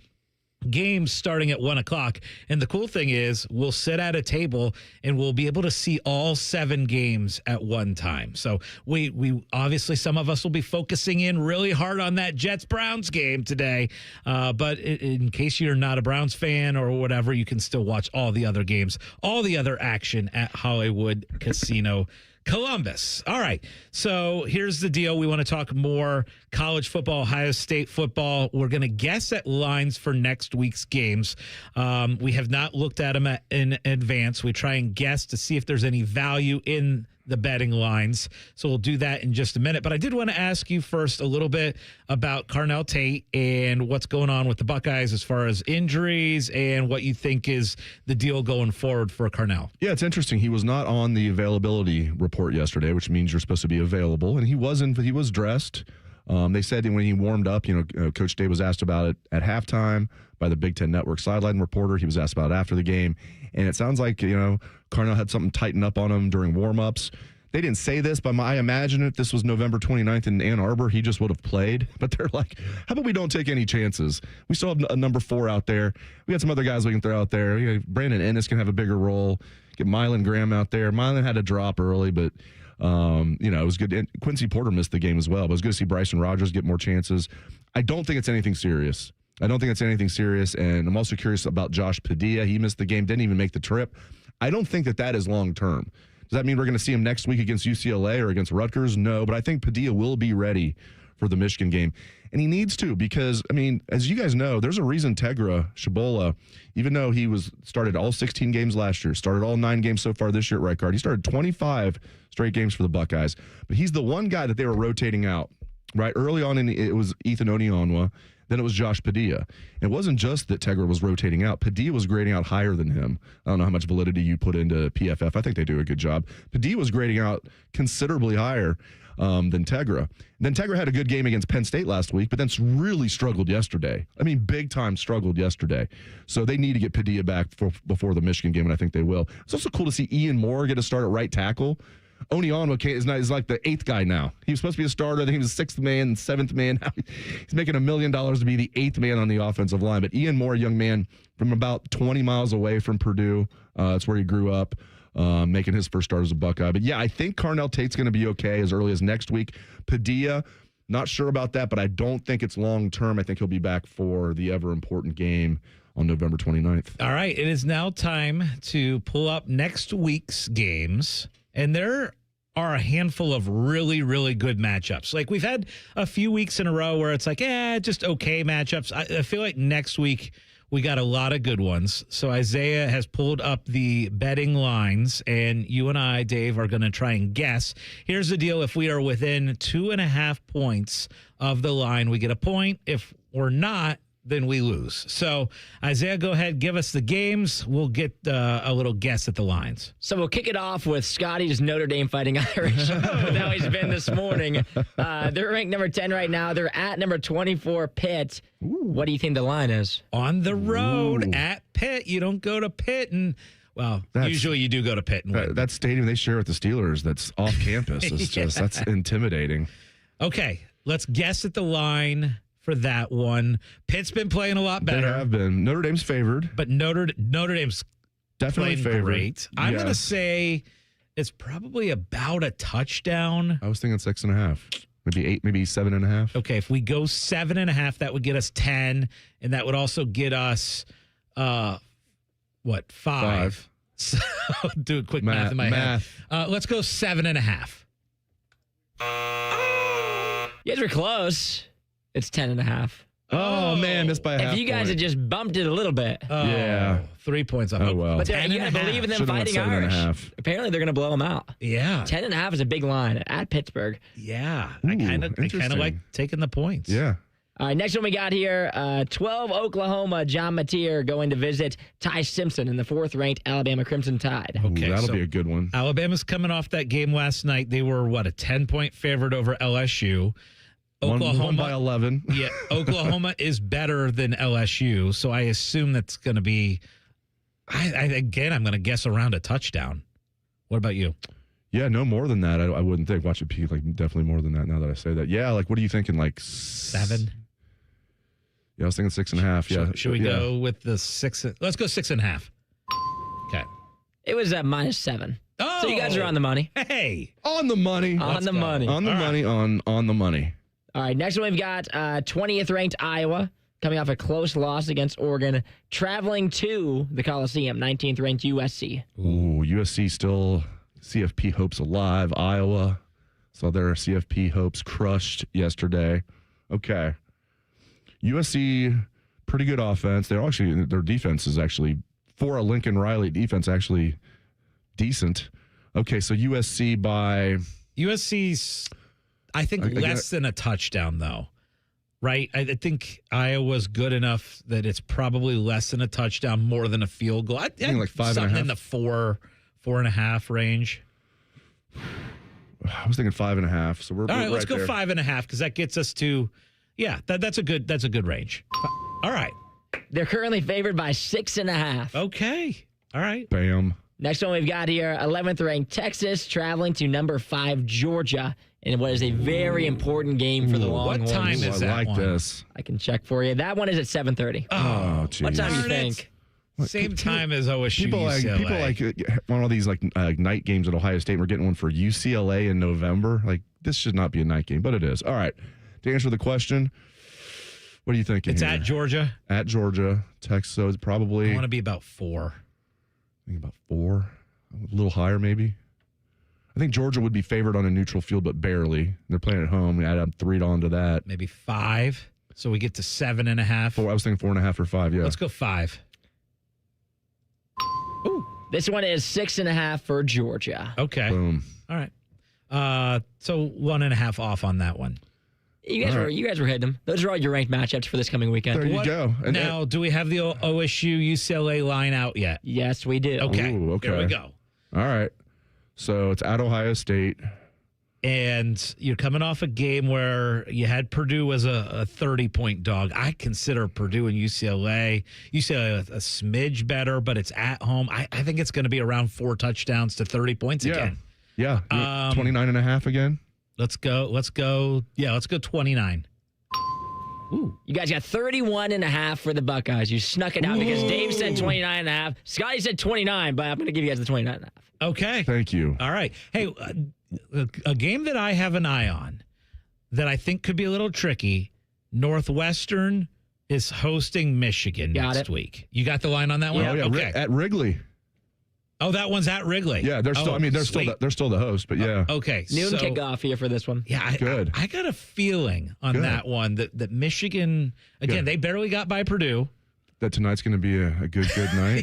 games starting at 1 o'clock. And the cool thing is we'll sit at a table and we'll be able to see all 7 games at one time. So we obviously, some of us will be focusing in really hard on that Jets-Browns game today. But in case you're not a Browns fan or whatever, you can still watch all the other games, all the other action at Hollywood Casino Columbus. All right. So here's the deal. We want to talk more college football, Ohio State football. We're going to guess at lines for next week's games. We have not looked at them in advance. We try and guess to see if there's any value in the betting lines. So we'll do that in just a minute. But I did want to ask you first a little bit about Carnell Tate and what's going on with the Buckeyes as far as injuries and what you think is the deal going forward for Carnell. Yeah, it's interesting. He was not on the availability report yesterday, which means you're supposed to be available. And he wasn't. He was dressed. They said when he warmed up, Coach Day was asked about it at halftime by the Big Ten Network sideline reporter. He was asked about it after the game. And it sounds like, Carnell had something tighten up on him during warm-ups. They didn't say this, but I imagine if this was November 29th in Ann Arbor, he just would have played. But they're like, how about we don't take any chances? We still have a number 4 out there. We got some other guys we can throw out there. Brandon Ennis can have a bigger role. Get Mylan Graham out there. Mylan had a drop early, but it was good. And Quincy Porter missed the game as well, but it was good to see Bryson Rogers get more chances. I don't think it's anything serious. And I'm also curious about Josh Padilla. He missed the game, didn't even make the trip. I don't think that is long-term. Does that mean we're going to see him next week against UCLA or against Rutgers? No, but I think Padilla will be ready for the Michigan game. And he needs to because, as you guys know, there's a reason Tegra Shabola, even though he started all 16 games last year, started all 9 games so far this year at right guard, he started 25 straight games for the Buckeyes. But he's the one guy that they were rotating out, right? Early on, it was Ethan Onionwa. Then it was Josh Padilla. It wasn't just that Tegra was rotating out. Padilla was grading out higher than him. I don't know how much validity you put into PFF. I think they do a good job. Padilla was grading out considerably higher than Tegra. Then Tegra had a good game against Penn State last week, but then really struggled yesterday. Big time struggled yesterday. So they need to get Padilla back before the Michigan game, and I think they will. It's also cool to see Ian Moore get a start at right tackle. Onionwa is like the 8th guy now. He was supposed to be a starter. I think he was the 6th man, 7th man. Now he's making $1 million to be the 8th man on the offensive line. But Ian Moore, a young man from about 20 miles away from Purdue. That's where he grew up, making his first start as a Buckeye. But yeah, I think Carnell Tate's going to be okay as early as next week. Padilla, not sure about that, but I don't think it's long term. I think he'll be back for the ever important game on November 29th. All right, it is now time to pull up next week's games. And there are a handful of really, really good matchups. Like we've had a few weeks in a row where it's like, just okay matchups. I feel like next week we got a lot of good ones. So Isaiah has pulled up the betting lines, and you and I, Dave, are going to try and guess. Here's the deal. If we are within 2.5 points of the line, we get a point. If we're not, then we lose. So, Isaiah, go ahead, give us the games. We'll get a little guess at the lines. So we'll kick it off with Scotty's Notre Dame Fighting Irish, with how he's been this morning. They're ranked number 10 right now. They're at number 24, Pitt. Ooh. What do you think the line is? On the road at Pitt. You don't go to Pitt and... Well, usually you do go to Pitt and win. That stadium they share with the Steelers that's off campus is just, that's intimidating. Okay, let's guess at the line for that one. Pitt's been playing a lot better. They have been. Notre Dame's favored. But Notre Dame's definitely favored. Great. I'm going to say it's probably about a touchdown. I was thinking 6.5. Maybe 8, maybe 7.5. Okay, if we go 7.5, that would get us 10, and that would also get us 5? So do a quick math in my head. Let's go 7.5. You guys were close. It's 10.5. Oh, man, missed by a half If you guys point. had just bumped it a little bit. Yeah. 3 points off. Oh, well. But you gotta believe in them Fighting Irish. Apparently, they're going to blow them out. Yeah. 10.5 is a big line at Pittsburgh. Yeah. I kind of like taking the points. Yeah. All right, next one we got here, 12 Oklahoma, John Mateer going to visit Ty Simpson in the 4th-ranked Alabama Crimson Tide. Okay, that'll be a good one. Alabama's coming off that game last night. They were, a 10-point favorite over LSU. Oklahoma won by 11. Yeah, Oklahoma is better than LSU, so I assume that's going to be, I'm going to guess around a touchdown. What about you? Yeah, no more than that. I wouldn't think. Watch it be definitely more than that now that I say that. Yeah, what are you thinking? 7? Yeah, I was thinking 6.5. Yeah. Should we go with the 6? Let's go 6.5. Okay. It was at -7. Oh, so you guys are on the money. Hey, on the money. On the money. On the money. On the money. All right, next one we've got 20th ranked Iowa coming off a close loss against Oregon, traveling to the Coliseum, 19th ranked USC. Ooh, USC still CFP hopes alive. Iowa saw their CFP hopes crushed yesterday. Okay. USC, pretty good offense. They're actually, their defense is actually, for a Lincoln Riley defense, actually decent. Okay, so USC's, I think, less than a touchdown, though. Right? I think Iowa's good enough that it's probably less than a touchdown, more than a field goal. I think like 5.5. Something in the 4.5 range. I was thinking 5.5. So we're all right. right Let's go there. 5.5 because that gets us to, that's a good range. All right. They're currently favored by 6.5. Okay. All right. Bam. Next one we've got here, 11th ranked Texas traveling to number 5 Georgia in what is a very important game for the Longhorns. What time is that? I like this. I can check for you. That one is at 7:30. Oh, geez. What time do you think? Same time as OSU. People want all these night games at Ohio State. We're getting one for UCLA in November. Like, this should not be a night game, but it is. All right. To answer the question, what are you thinking? It's here? at Georgia. At Georgia, Texas. So it's probably. I want to be about 4. I think about 4, a little higher maybe. I think Georgia would be favored on a neutral field, but barely. They're playing at home. We add up 3 onto that. Maybe 5. So we get to 7.5. 4. I was thinking 4.5 or 5. Yeah. Let's go 5. Ooh. This one is 6.5 for Georgia. Okay. Boom. All right. So 1.5 off on that one. You guys were hitting them. Those are all your ranked matchups for this coming weekend. There you go. And now, do we have the OSU UCLA line out yet? Yes, we do. Okay. Ooh, okay. There we go. All right. So it's at Ohio State. And you're coming off a game where you had Purdue as a 30-point dog. I consider Purdue and UCLA a smidge better, but it's at home. I think it's going to be around 4 touchdowns to 30 points again. Yeah. 29.5 again. Let's go. Yeah, let's go 29. Ooh. You guys got 31.5 for the Buckeyes. You snuck it out because Dave said 29.5. Scotty said 29, but I'm going to give you guys the 29.5. Okay. Thank you. All right. Hey, a game that I have an eye on that I think could be a little tricky. Northwestern is hosting Michigan next week. You got the line on that one? Oh, yeah. Okay. At Wrigley. Oh, that one's at Wrigley. Yeah, they're still. They're still the host, but yeah. Okay. Noon kickoff here for this one. Yeah, good. I got a feeling on that one that Michigan again. They barely got by Purdue. That tonight's going to be a good night.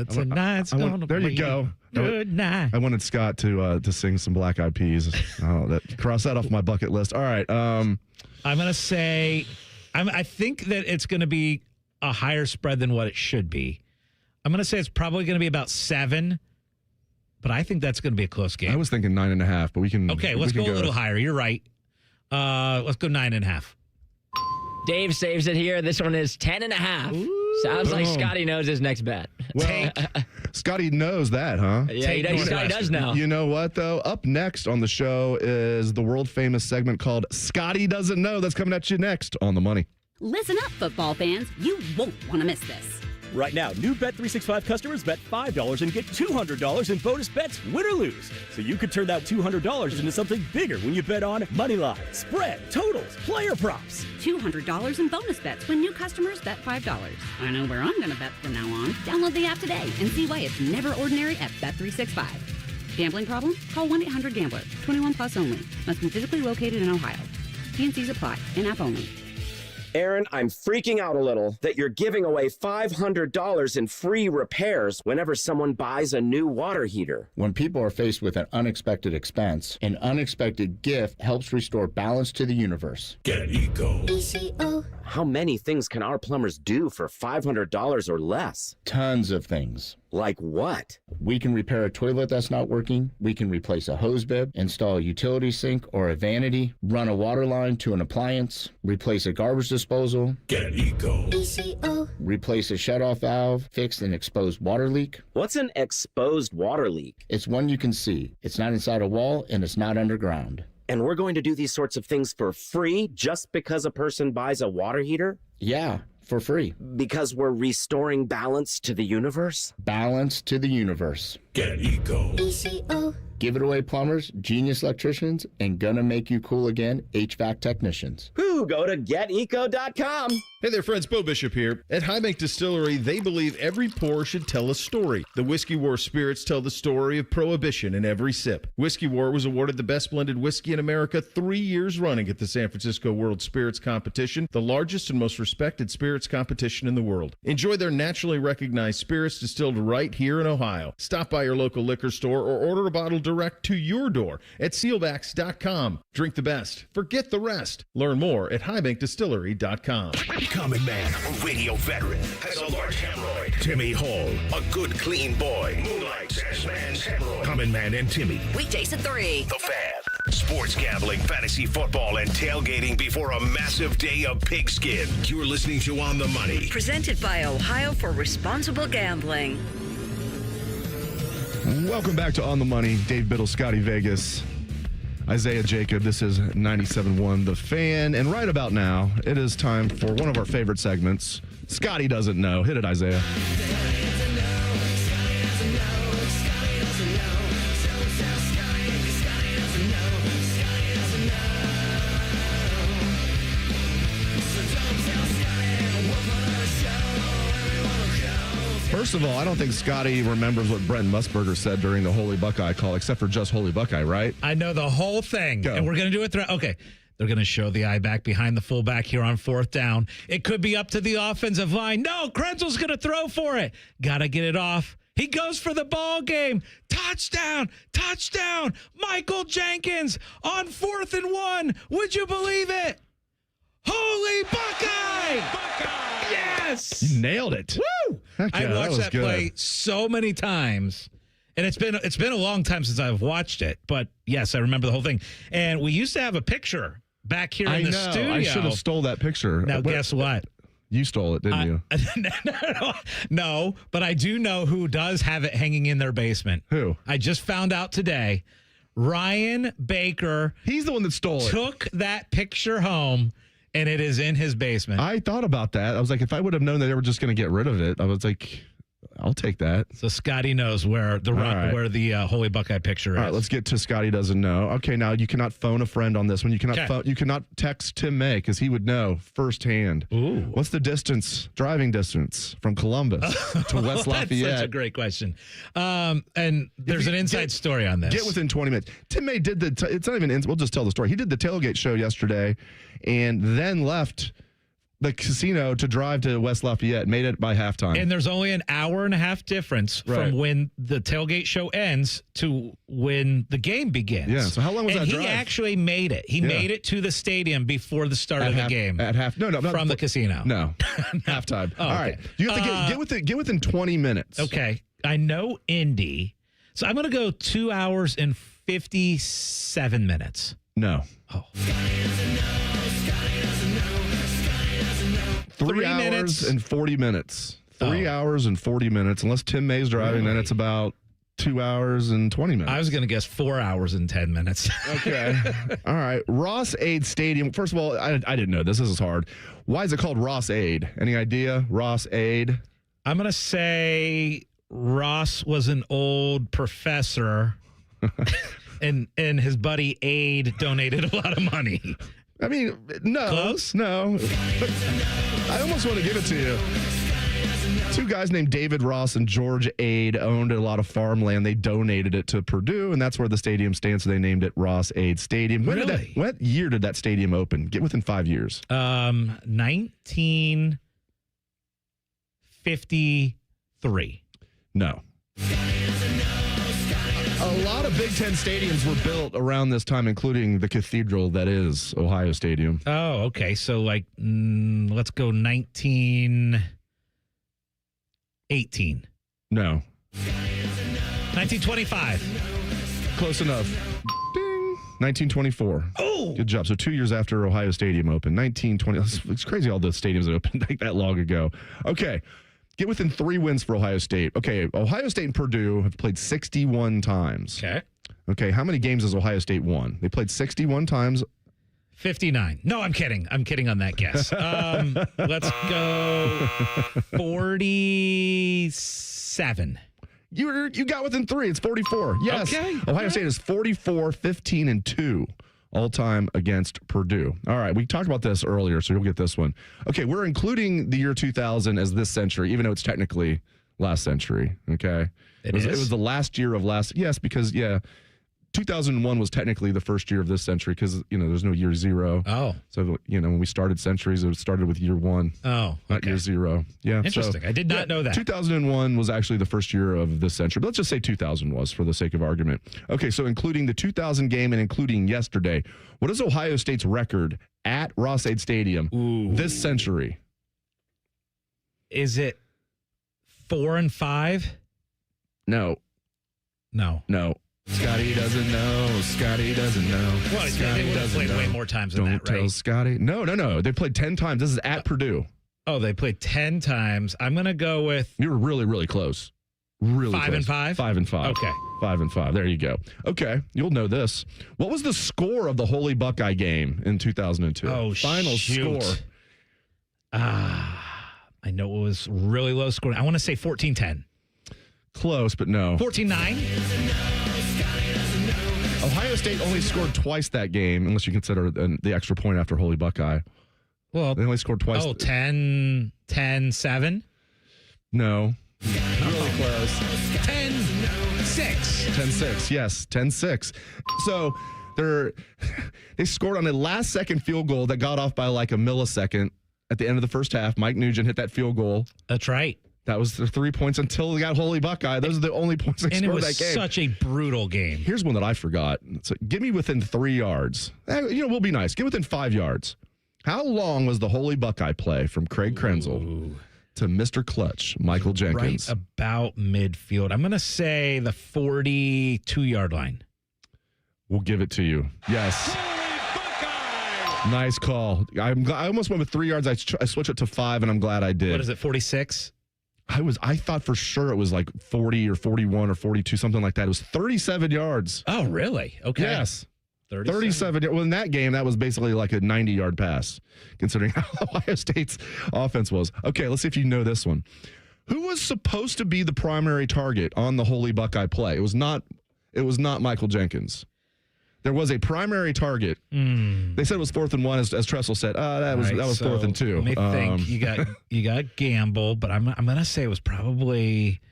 Tonight's going to be there you go. Good night. I wanted Scott to sing some Black Eyed Peas. Cross that off my bucket list. All right. I'm going to say, I think that it's going to be a higher spread than what it should be. I'm going to say it's probably going to be about 7, but I think that's going to be a close game. I was thinking 9.5, but we can. Okay, let's go a little higher. You're right. Let's go 9.5. Dave saves it here. This one is 10.5. Sounds like Scotty knows his next bet. Well, Scotty knows that, huh? Yeah, Scotty does now. You know what, though? Up next on the show is the world-famous segment called Scotty Doesn't Know. That's coming at you next on The Money. Listen up, football fans. You won't want to miss this. Right now, new Bet365 customers bet $5 and get $200 in bonus bets, win or lose. So you could turn that $200 into something bigger when you bet on money line, spread, totals, player props. $200 in bonus bets when new customers bet $5. I know where I'm going to bet from now on. Download the app today and see why it's never ordinary at Bet365. Gambling problem? Call 1-800-GAMBLER. 21 plus only. Must be physically located in Ohio. T&Cs apply. In-app only. Aaron, I'm freaking out a little that you're giving away $500 in free repairs whenever someone buys a new water heater. When people are faced with an unexpected expense, an unexpected gift helps restore balance to the universe. Get Eco. ECO. How many things can our plumbers do for $500 or less? Tons of things. Like what? We can repair a toilet that's not working. We can replace a hose bib, install a utility sink or a vanity, run a water line to an appliance, replace a garbage disposal. Get Eco. ECO. Replace a shutoff valve, fix an exposed water leak. What's an exposed water leak? It's one you can see. It's not inside a wall and it's not underground. And we're going to do these sorts of things for free just because a person buys a water heater? Yeah, for free. Because we're restoring balance to the universe? Balance to the universe. Get Eco. ECO. Give it away, plumbers, genius electricians, and gonna make you cool again, HVAC technicians. Whew. you go to geteco.com. Hey there, friends. Bo Bishop here. At High Bank Distillery, they believe every pour should tell a story. The Whiskey War spirits tell the story of Prohibition in every sip. Whiskey War was awarded the best blended whiskey in America 3 years running at the San Francisco World Spirits Competition, the largest and most respected spirits competition in the world. Enjoy their naturally recognized spirits distilled right here in Ohio. Stop by your local liquor store or order a bottle direct to your door at sealbacks.com. Drink the best. Forget the rest. Learn more at highbankdistillery.com. Common man, a radio veteran, has a large hemorrhoid. Timmy Hall, a good, clean boy, moonlights as man's hemorrhoid. Common Man and Timmy. Weekdays at 3. The Fan. Sports gambling, fantasy football, and tailgating before a massive day of pigskin. You're listening to On the Money. Presented by Ohio for Responsible Gambling. Welcome back to On the Money. Dave Biddle, Scotty Vegas, Isaiah Jacob. This is 97.1 The Fan. And right about now, it is time for one of our favorite segments. Scotty Doesn't Know. Hit it, Isaiah. First of all, I don't think Scotty remembers what Brent Musburger said during the Holy Buckeye call, except for just Holy Buckeye, right? I know the whole thing. Go. And we're going to do it. Okay. They're going to show the eye back behind the fullback here on 4th down. It could be up to the offensive line. No, Krenzel's going to throw for it. Got to get it off. He goes for the ball game. Touchdown. Touchdown. Michael Jenkins on 4th and 1. Would you believe it? Holy Buckeye! Yes! You nailed it. Woo! Heck yeah, I watched that good. play so many times. And it's been a long time since I've watched it, but yes, I remember the whole thing. And we used to have a picture back here in the studio. I should have stole that picture. Now, guess what? You stole it, didn't you? No, but I do know who does have it hanging in their basement. Who? I just found out today. Ryan Baker. He's the one that stole it. Took that picture home, and it is in his basement. I thought about that. I was like, if I would have known that they were just going to get rid of it, I was like, I'll take that. So Scotty knows where the Holy Buckeye picture is. All right, let's get to Scotty Doesn't Know. Okay, now you cannot phone a friend on this one. You cannot text Tim May because he would know firsthand. Ooh. What's the driving distance from Columbus to West Lafayette? That's such a great question. And there's an inside story on this. Get within 20 minutes. Tim May did it's not even, we'll just tell the story. He did the tailgate show yesterday and then left the casino to drive to West Lafayette, made it by halftime. And there's only an hour and a half difference from when the tailgate show ends to when the game begins. Yeah, so how long was that drive? He actually made it. He made it to the stadium before the start of the game. From the casino. No, halftime. Oh, all right. You have to get within 20 minutes. Okay. I know Indy. So I'm going to go 2 hours and 57 minutes. No. Oh. 3 hours and 40 minutes. 3 hours and 40 minutes. Unless Tim May's driving, then it's about 2 hours and 20 minutes. I was going to guess 4 hours and 10 minutes. Okay. All right. Ross-Ade Stadium. First of all, I didn't know this. This is hard. Why is it called Ross-Ade? Any idea? Ross-Ade? I'm going to say Ross was an old professor and his buddy Aide donated a lot of money. I mean, no. Close? No. I almost want to give it to you. Two guys named David Ross and George Ade owned a lot of farmland. They donated it to Purdue, and that's where the stadium stands, so they named it Ross-Ade Stadium. What year did that stadium open? Get within 5 years. 1953. No. A lot of Big Ten stadiums were built around this time, including the cathedral that is Ohio Stadium. Oh, okay. So, let's go 1918. No. 1925. Close enough. Ding. 1924. Oh! Good job. So 2 years after Ohio Stadium opened. 1920. It's crazy all the stadiums that opened like that long ago. Okay. Get within 3 wins for Ohio State. Okay, Ohio State and Purdue have played 61 times. Okay, how many games has Ohio State won? They played 61 times. 59. No, I'm kidding. I'm kidding on that guess. Let's go 47. You got within 3. It's 44. Yes. Okay. Ohio State is 44, 15, and 2 all-time against Purdue. All right, we talked about this earlier, so you'll get this one. Okay, we're including the year 2000 as this century, even though it's technically last century, okay? It was the last year of last, yes, because, 2001 was technically the first year of this century because, there's no year zero. Oh. So, when we started centuries, it started with year one. Oh, not year zero. Yeah. Interesting. So, I did not know that. 2001 was actually the first year of this century. But let's just say 2000 was for the sake of argument. Okay, so including the 2000 game and including yesterday, what is Ohio State's record at Ross-Ade Stadium this century? Is it 4-5? No. Scotty doesn't know. Scotty doesn't know. Well, Scotty they would have played way more times than that, right? Don't tell Scotty. No. They played 10 times. This is at Purdue. Oh, they played 10 times. I'm going to go with... You were really, really close. Really 5-5? 5-5. Okay. 5-5. There you go. Okay. You'll know this. What was the score of the Holy Buckeye game in 2002? Oh, Final shoot. score. I know it was really low scoring. I want to say 14-10. Close, but no. 14-9? Ohio State only scored twice that game, unless you consider the extra point after Holy Buckeye. Well, they only scored twice. 10-7? No. Really close. 10-6. 10-6, yes. 10-6. So they scored on a last-second field goal that got off by like a millisecond at the end of the first half. Mike Nugent hit that field goal. That's right. That was the 3 points until they got Holy Buckeye. Those are the only points they scored that game. And it was such a brutal game. Here's one that I forgot. So give me within 3 yards. We'll be nice. Get within 5 yards. How long was the Holy Buckeye play from Craig Krenzel to Mr. Clutch, Michael Jenkins? Right about midfield. I'm going to say the 42-yard line. We'll give it to you. Yes. Nice call. I almost went with 3 yards. I switched it to 5, and I'm glad I did. What is it, 46? I thought for sure it was like 40 or 41 or 42, something like that. It was 37 yards. Oh, really? Okay. Yes. 37. Well, in that game, that was basically like a 90-yard pass, considering how Ohio State's offense was. Okay, let's see if you know this one. Who was supposed to be the primary target on the Holy Buckeye play? It was not Michael Jenkins. There was a primary target. They said it was 4th and 1, as Tressel said. That was 4th and 2. Let me think. You got Gamble, but I'm gonna say it was probably.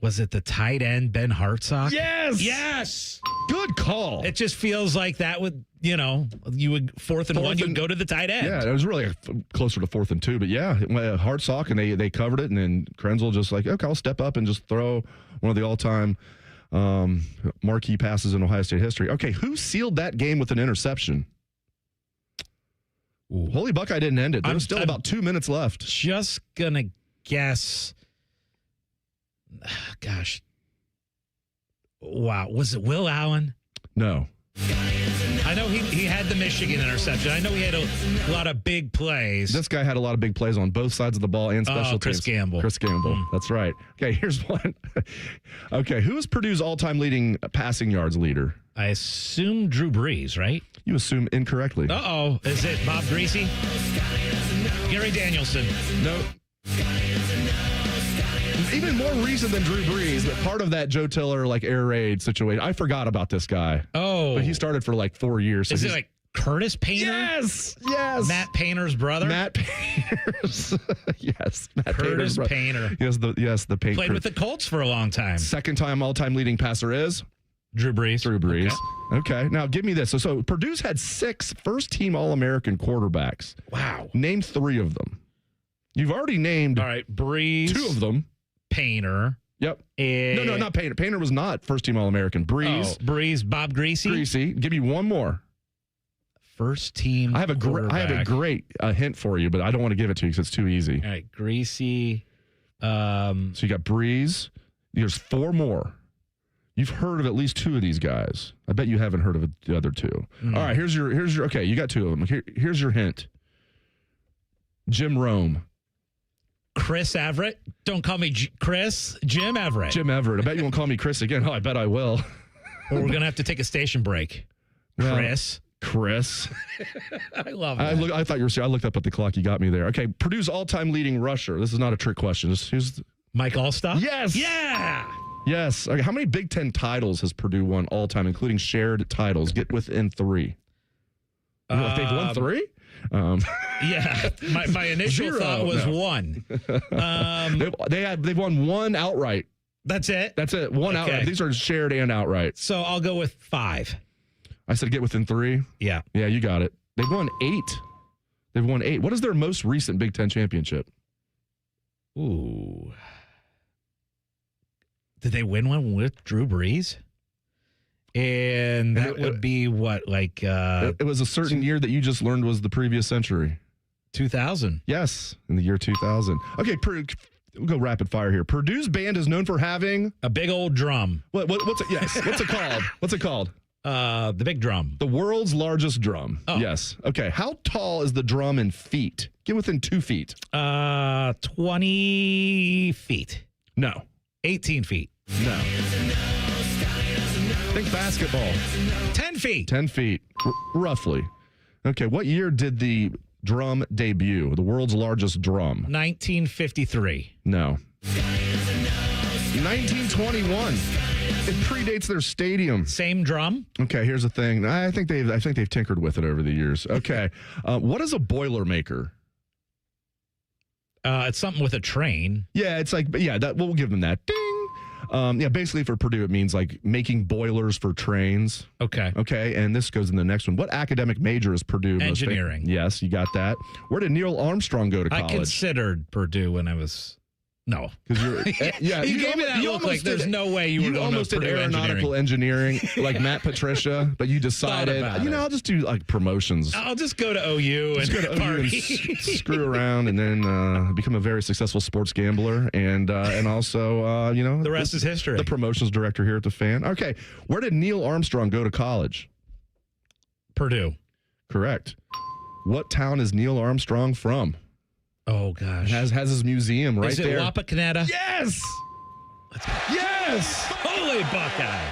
Was it the tight end Ben Hartsock? Yes. Good call. It just feels like that would you would 4th and 1, you'd go to the tight end. Yeah, it was really closer to 4th and 2, but yeah, Hartsock, and they covered it, and then Krenzel just like, okay, I'll step up and just throw one of the all-time marquee passes in Ohio State history. Okay, who sealed that game with an interception? Holy Buckeye didn't end it. There was still about 2 minutes left. Just gonna guess. Gosh. Wow. Was it Will Allen? No. I know he had the Michigan interception. I know he had a lot of big plays. This guy had a lot of big plays on both sides of the ball and special teams. Chris Gamble. Chris Gamble. That's right. Okay, here's one. Okay, who is Purdue's all-time leading passing yards leader? I assume Drew Brees, right? You assume incorrectly. Uh-oh. Is it Bob Greasy? Gary Danielson. No. Even more recent than Drew Brees, but part of that Joe Tiller air raid situation. I forgot about this guy. Oh. But he started for 4 years. So is it Curtis Painter? Yes. Matt Painter's brother? Matt Painter's. Yes. Matt Curtis Painter. Yes, the Painter. Played with the Colts for a long time. Second time all-time leading passer is? Drew Brees. Okay. Now give me this. So Purdue's had 6 first-team All-American quarterbacks. Wow. Name 3 of them. You've already named all right, Brees. 2 of them. Painter. Yep. No, not Painter. Painter was not first-team All-American. Brees. Brees. Bob Greasy. Give me one more. First-team I have a great hint for you, but I don't want to give it to you because it's too easy. All right, Greasy. So you got Brees. There's 4 more. You've heard of at least 2 of these guys. I bet you haven't heard of the other 2. All right, here's your. Okay, you got 2 of them. Here's your hint. Jim Rome. Chris Everett. Don't call me Chris. Jim Everett. Jim Everett. I bet you won't call me Chris again. Oh, I bet I will. Well, we're going to have to take a station break. Chris. I love that. I thought you were serious. I looked up at the clock. You got me there. Okay, Purdue's all-time leading rusher. This is not a trick question. Who's Mike Allstott? Yes. Yeah. Yes. Okay, how many Big Ten titles has Purdue won all time, including shared titles? Get within 3. You know, if they've won 3? Yeah. My initial 0. thought was No. 1. They've won 1 outright. That's it? That's it. 1 outright. These are shared and outright. So I'll go with 5. I said get within 3? Yeah. Yeah, you got it. They've won 8. They've won 8. What is their most recent Big Ten championship? Ooh. Did they win one with Drew Brees? And that would be what, like... it was a certain year that you just learned was the previous century. 2000. Yes, in the year 2000. Okay, we'll go rapid fire here. Purdue's band is known for having... a big old drum. What's it? Yes. What's it called? What's it called? The big drum. The world's largest drum. Oh. Yes. Okay. How tall is the drum in feet? Get within 2 feet. 20 feet. No. 18 feet. No. Think basketball. 10 feet. 10 feet, roughly. Okay. What year did the drum debut? The world's largest drum. 1953. No. 1921. It predates their stadium. Same drum? Okay, here's the thing. I think they've tinkered with it over the years. Okay. What is a Boilermaker? It's something with a train. Yeah, it's like, we'll give them that. Ding. Basically for Purdue, it means like making boilers for trains. Okay. Okay, and this goes in the next one. What academic major is Purdue? Engineering. Yes, you got that. Where did Neil Armstrong go to college? I considered Purdue when I was... No. Because you're... Yeah, you gave me that look like there's no way you were going to almost did Purdue aeronautical engineering like Matt Patricia, but you decided, I'll just do like promotions. I'll just go to OU and go to party. OU and screw around and then become a very successful sports gambler and also, the rest is history. The promotions director here at the Fan. Okay. Where did Neil Armstrong go to college? Purdue. Correct. What town is Neil Armstrong from? Oh, gosh. Has his museum right there. Is it Wapakoneta? Yes! Yes! Holy Buckeye.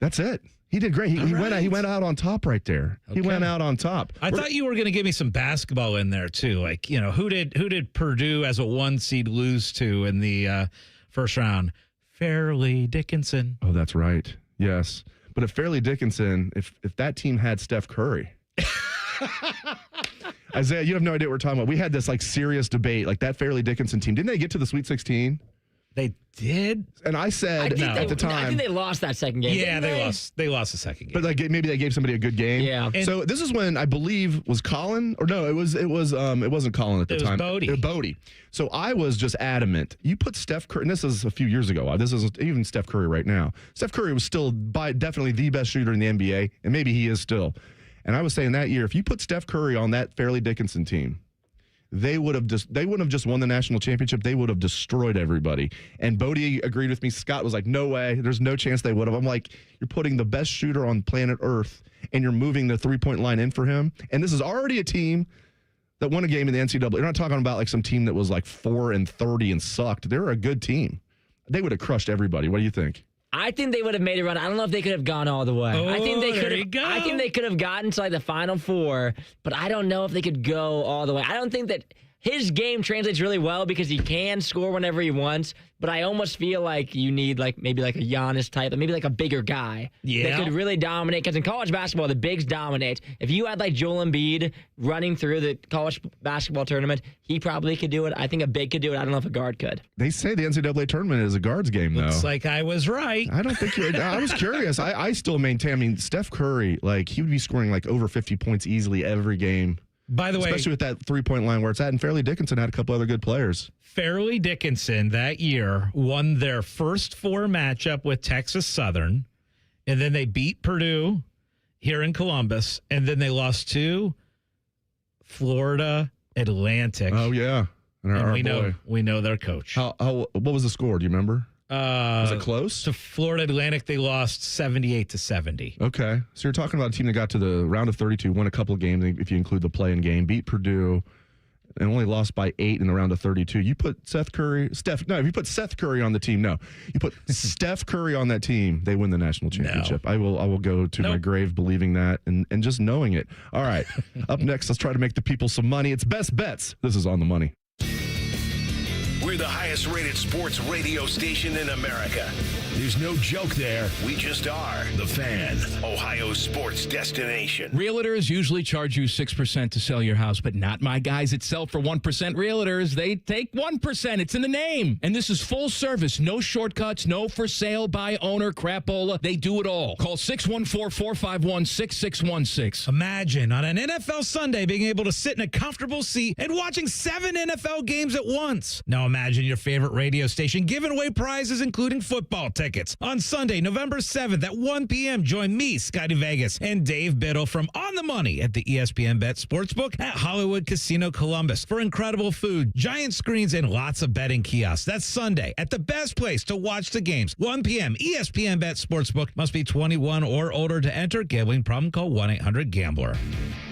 That's it. He did great. He went out on top right there. Okay. He went out on top. I thought you were going to give me some basketball in there too. Like, who did Purdue as a 1 seed lose to in the first round? Fairleigh Dickinson. Oh, that's right. Yes. But if Fairleigh Dickinson, if that team had Steph Curry. Isaiah, you have no idea what we're talking about. We had this like serious debate, like that Fairleigh Dickinson team. Didn't they get to the Sweet 16? They did. And I said at the time. I think they lost that second game. Yeah, they lost. They lost the second game. But like maybe they gave somebody a good game. Yeah. So this is when I believe was Colin or no, it wasn't Colin at the time. Bodie. Bodie. So I was just adamant. You put Steph Curry, and this is a few years ago. This isn't even Steph Curry right now. Steph Curry was still definitely the best shooter in the NBA, and maybe he is still. And I was saying that year, if you put Steph Curry on that Fairleigh Dickinson team, they wouldn't have just won the national championship. They would have destroyed everybody. And Bodie agreed with me. Scott was like, no way. There's no chance they would have. I'm like, you're putting the best shooter on planet Earth, and you're moving the three-point line in for him. And this is already a team that won a game in the NCAA. You're not talking about like some team that was like 4-30 and sucked. They're a good team. They would have crushed everybody. What do you think? I think they would have made a run. I don't know if they could have gone all the way. Oh, I think they could there have. you go. I think they could have gotten to like the Final Four, but I don't know if they could go all the way. I don't think that his game translates really well because he can score whenever he wants, but I almost feel like you need like maybe like a Giannis type, maybe like a bigger guy that could really dominate. Because in college basketball, the bigs dominate. If you had like Joel Embiid running through the college basketball tournament, he probably could do it. I think a big could do it. I don't know if a guard could. They say the NCAA tournament is a guards game, though. Looks like I was right. I don't think you're. I was curious. I still maintain. I mean, Steph Curry, like he would be scoring like over 50 points easily every game. By the way, especially with that three-point line where it's at, and Fairleigh Dickinson had a couple other good players. Fairleigh Dickinson that year won their first 4 matchup with Texas Southern, and then they beat Purdue here in Columbus, and then they lost to Florida Atlantic. Oh yeah, and we know their coach. What was the score? Do you remember? Was it close? To Florida Atlantic, they lost 78-70. Okay. So you're talking about a team that got to the round of 32, won a couple of games, if you include the play-in game, beat Purdue, and only lost by 8 in the round of 32. You put if you put Seth Curry on the team, you put Steph Curry on that team, they win the national championship. No. I will go to my grave believing that and just knowing it. All right. Up next, let's try to make the people some money. It's Best Bets. This is On the Money. We're the highest rated sports radio station in America. There's no joke there. We just are. The Fan, Ohio's sports destination. Realtors usually charge you 6% to sell your house, but not my guys at Sell for 1% Realtors. They take 1%. It's in the name. And this is full service. No shortcuts. No for sale by owner crapola. They do it all. Call 614-451-6616. Imagine on an NFL Sunday being able to sit in a comfortable seat and watching 7 NFL games at once. Now imagine your favorite radio station giving away prizes, including football tickets. On Sunday, November 7th at 1 p.m., join me, Scotty Vegas, and Dave Biddle from On the Money at the ESPN Bet Sportsbook at Hollywood Casino Columbus for incredible food, giant screens, and lots of betting kiosks. That's Sunday at the best place to watch the games. 1 p.m., ESPN Bet Sportsbook. Must be 21 or older to enter. Gambling problem? Call 1-800-GAMBLER.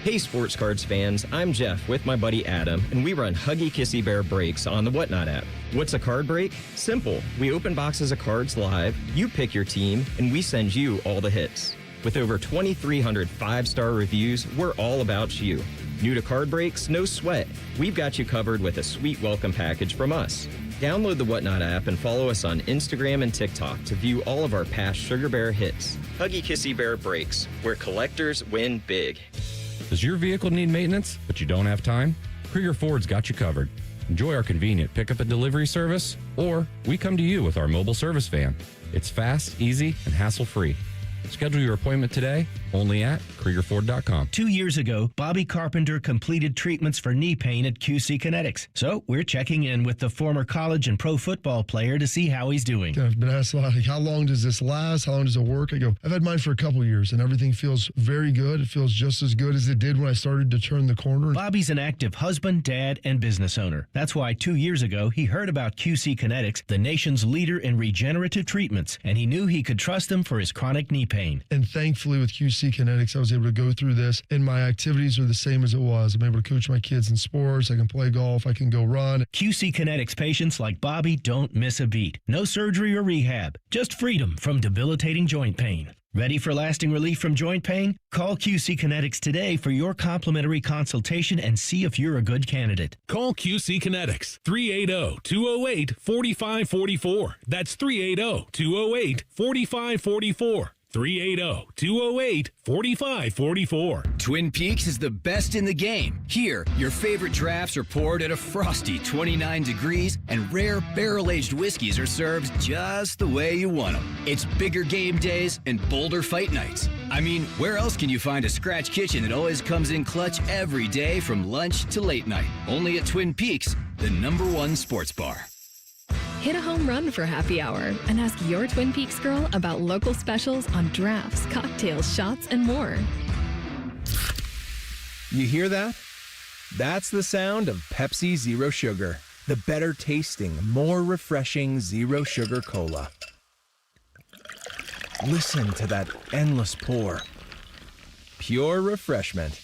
Hey, Sports Cards fans. I'm Jeff with my buddy Adam, and we run Huggy Kissy Bear breaks on the Whatnot app. What's a card break? Simple. We open boxes of cards live, you pick your team, and we send you all the hits. With over 2,300 five-star reviews, we're all about you. New to card breaks? No sweat. We've got you covered with a sweet welcome package from us. Download the Whatnot app and follow us on Instagram and TikTok to view all of our past Sugar Bear hits. Huggy Kissy Bear breaks, where collectors win big. Does your vehicle need maintenance, but you don't have time? Krieger Ford's got you covered. Enjoy our convenient pickup and delivery service, or we come to you with our mobile service van. It's fast, easy, and hassle-free. Schedule your appointment today, only at KriegerFord.com. 2 years ago, Bobby Carpenter completed treatments for knee pain at QC Kinetics. So we're checking in with the former college and pro football player to see how he's doing. I've been asked a lot, like, how long does this last? How long does it work? I go, I've had mine for a couple years, and everything feels very good. It feels just as good as it did when I started to turn the corner. Bobby's an active husband, dad, and business owner. That's why 2 years ago, he heard about QC Kinetics, the nation's leader in regenerative treatments, and he knew he could trust them for his chronic knee pain. And thankfully with QC Kinetics, I was able to go through this, and my activities are the same as it was. I'm able to coach my kids in sports. I can play golf. I can go run. QC Kinetics patients like Bobby don't miss a beat. No surgery or rehab, just freedom from debilitating joint pain. Ready for lasting relief from joint pain? Call QC Kinetics today for your complimentary consultation and see if you're a good candidate. Call QC Kinetics, 380-208-4544. That's 380-208-4544. 380-208-4544. Twin Peaks is the best in the game. Here, your favorite drafts are poured at a frosty 29 degrees, and rare barrel-aged whiskeys are served just the way you want them. It's bigger game days and bolder fight nights. I mean, where else can you find a scratch kitchen that always comes in clutch every day from lunch to late night? Only at Twin Peaks, the #1 sports bar. Hit a home run for happy hour and ask your Twin Peaks girl about local specials on drafts, cocktails, shots, and more. You hear that? That's the sound of Pepsi Zero Sugar, the better tasting, more refreshing Zero Sugar Cola. Listen to that endless pour. Pure refreshment.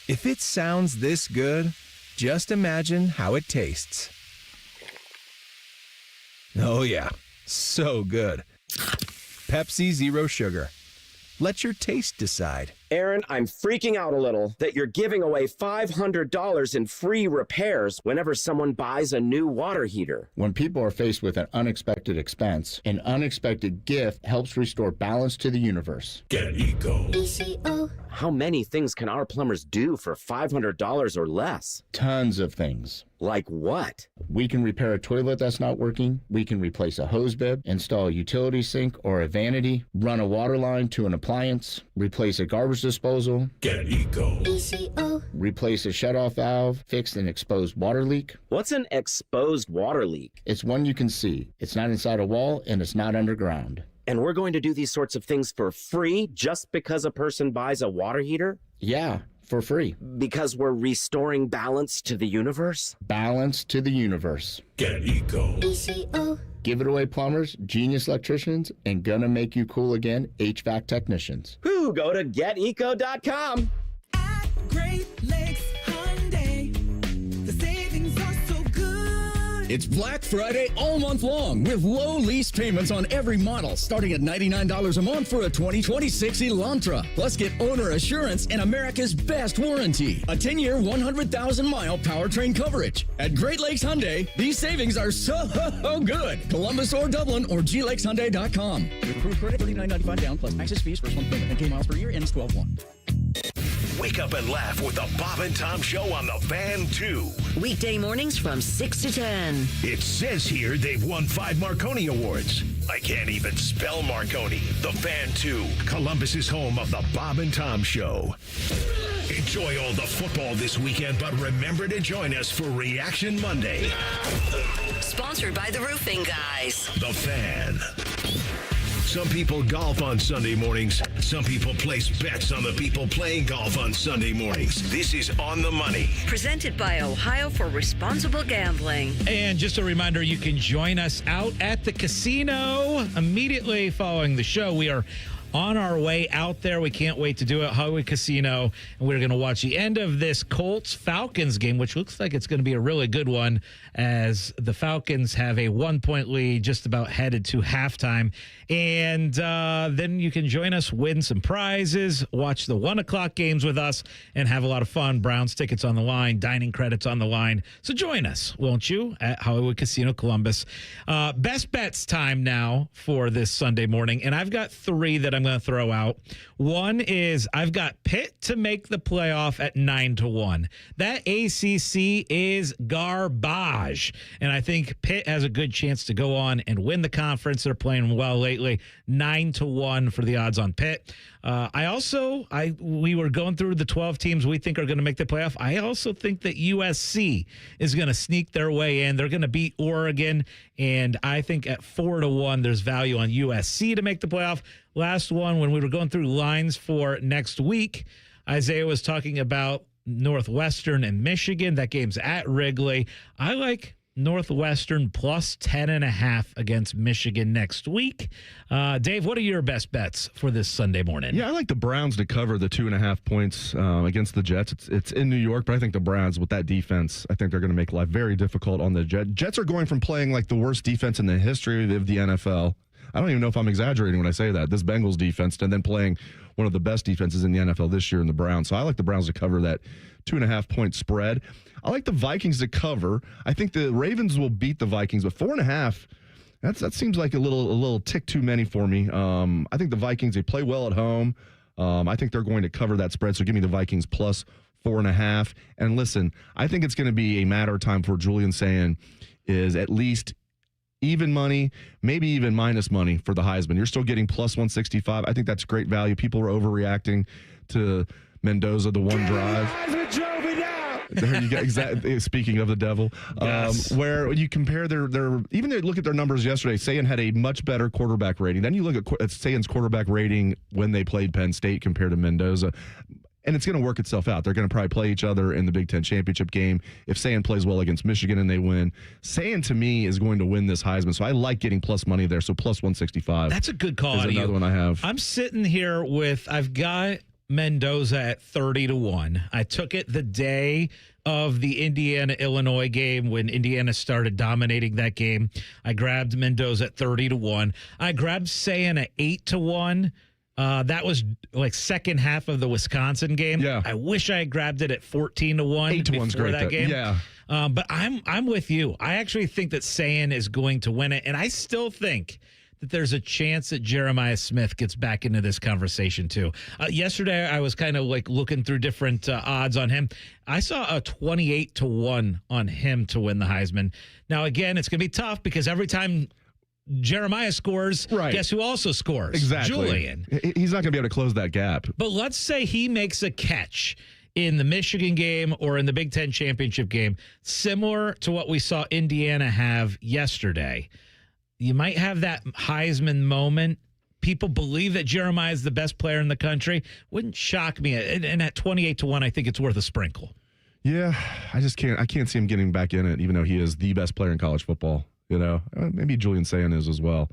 If it sounds this good, just imagine how it tastes. Oh yeah, so good. Pepsi Zero Sugar. Let your taste decide. Aaron, I'm freaking out a little that you're giving away $500 in free repairs whenever someone buys a new water heater. When people are faced with an unexpected expense, an unexpected gift helps restore balance to the universe. Get Eco. ECO. How many things can our plumbers do for $500 or less? Tons of things. Like what? We can repair a toilet that's not working. We can replace a hose bib, install a utility sink or a vanity, run a water line to an appliance, replace a garbage disposal. Get Eco. ECO. Replace a shutoff valve, fix an exposed water leak. What's an exposed water leak? It's one you can see. It's not inside a wall and it's not underground. And we're going to do these sorts of things for free just because a person buys a water heater? Yeah, for free. Because we're restoring balance to the universe? Balance to the universe. Get Eco. ECO. Give it away, plumbers, genius electricians, and gonna make you cool again, HVAC technicians. Who? Go to GetEco.com. Great Lakes Hyundai. The savings are so good. It's Black Friday all month long with low lease payments on every model starting at $99 a month for a 2026 Elantra. Plus get owner assurance and America's best warranty. A 10-year, 100,000-mile powertrain coverage. At Great Lakes Hyundai, these savings are so good. Columbus or Dublin or glakeshyundai.com. With approved credit, $39.95 down plus access fees, first month payment, and 2 miles per year, ends 12/1. Wake up and laugh with the Bob and Tom Show on the Fan 2. Weekday mornings from 6 to 10. It says here they've won 5 Marconi Awards. I can't even spell Marconi. The Fan 2, Columbus's home of the Bob and Tom Show. Enjoy all the football this weekend, but remember to join us for Reaction Monday. Sponsored by the Roofing Guys. The Fan. Some people golf on Sunday mornings. Some people place bets on the people playing golf on Sunday mornings. This is On the Money. Presented by Ohio for Responsible Gambling. And just a reminder, you can join us out at the casino immediately following the show. We are on our way out there. We can't wait to do it. Hollywood Casino. And we're going to watch the end of this Colts-Falcons game, which looks like it's going to be a really good one as the Falcons have a 1-point lead just about headed to halftime. And then you can join us, win some prizes, watch the 1 o'clock games with us, and have a lot of fun. Browns tickets on the line, dining credits on the line. So join us, won't you, at Hollywood Casino Columbus. Best bets time now for this Sunday morning. And I've got 3 that I'm going to throw out. One is I've got Pitt to make the playoff at 9-1. That ACC is garbage. And I think Pitt has a good chance to go on and win the conference. They're playing well lately. 9-1 for the odds on Pitt. We were going through the 12 teams we think are going to make the playoff. I also think that USC is going to sneak their way in. They're going to beat Oregon. And I think at 4-1, there's value on USC to make the playoff. Last one, when we were going through lines for next week, Isaiah was talking about Northwestern and Michigan. That game's at Wrigley. I like Northwestern plus 10.5 against Michigan next week. Dave, what are your best bets for this Sunday morning? Yeah, I like the Browns to cover the 2.5 points against the Jets. It's in New York, but I think the Browns, with that defense, I think they're going to make life very difficult on the Jets. Jets are going from playing like the worst defense in the history of the NFL. I don't even know if I'm exaggerating when I say that. This Bengals defense, and then playing one of the best defenses in the NFL this year in the Browns. So I like the Browns to cover that 2.5 point spread. I like the Vikings to cover. I think the Ravens will beat the Vikings, but 4.5, that seems like a little tick too many for me. I think the Vikings, they play well at home. I think they're going to cover that spread. So give me the Vikings plus 4.5. And listen, I think it's going to be a matter of time for Julian Sayin is at least even money, maybe even minus money for the Heisman. You're still getting plus 165. I think that's great value. People are overreacting to Mendoza, the one drive. There you go. Exactly. Speaking of the devil, yes. Where you compare their even they look at their numbers yesterday. Sayin had a much better quarterback rating. Then you look at Sayin's quarterback rating when they played Penn State compared to Mendoza. And it's going to work itself out. They're going to probably play each other in the Big Ten championship game. If Sayin plays well against Michigan and they win, Sayin to me is going to win this Heisman. So I like getting plus money there. So plus 165. That's a good call. Is another one I have. I'm sitting here I've got Mendoza at 30-1. I took it the day of the Indiana-Illinois game when Indiana started dominating that game. I grabbed Mendoza at 30-1. I grabbed Sayin at 8-1. That was like second half of the Wisconsin game. Yeah. I wish I had grabbed it at 14-1 8-1's before great that game. Yeah. But I'm with you. I actually think that Sayin is going to win it, and I still think that there's a chance that Jeremiah Smith gets back into this conversation too. Yesterday, I was kind of like looking through different odds on him. I saw a 28-1 on him to win the Heisman. Now, again, it's going to be tough because every time Jeremiah scores, right, guess who also scores? Exactly. Julian. He's not going to be able to close that gap. But let's say he makes a catch in the Michigan game or in the Big Ten championship game, similar to what we saw Indiana have yesterday. You might have that Heisman moment. People believe that Jeremiah is the best player in the country. Wouldn't shock me. And at 28-1, I think it's worth a sprinkle. Yeah, I can't see him getting back in it, even though he is the best player in college football. You know, maybe Julian Sayin is as well.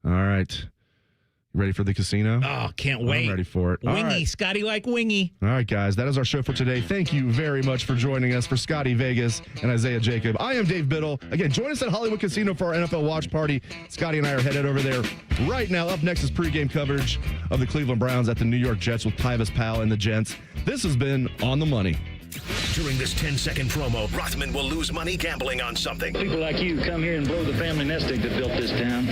All right. Ready for the casino? Oh, can't wait. I'm ready for it. All Wingy, right. Scotty like wingy. All right, guys, that is our show for today. Thank you very much for joining us. For Scotty Vegas and Isaiah Jacob, I am Dave Biddle. Again, join us at Hollywood Casino for our NFL watch party. Scotty and I are headed over there right now. Up next is pregame coverage of the Cleveland Browns at the New York Jets with Tyvis Powell and the Gents. This has been On the Money. During this 10-second promo, Rothman will lose money gambling on something. People like you come here and blow the family nest egg that built this town.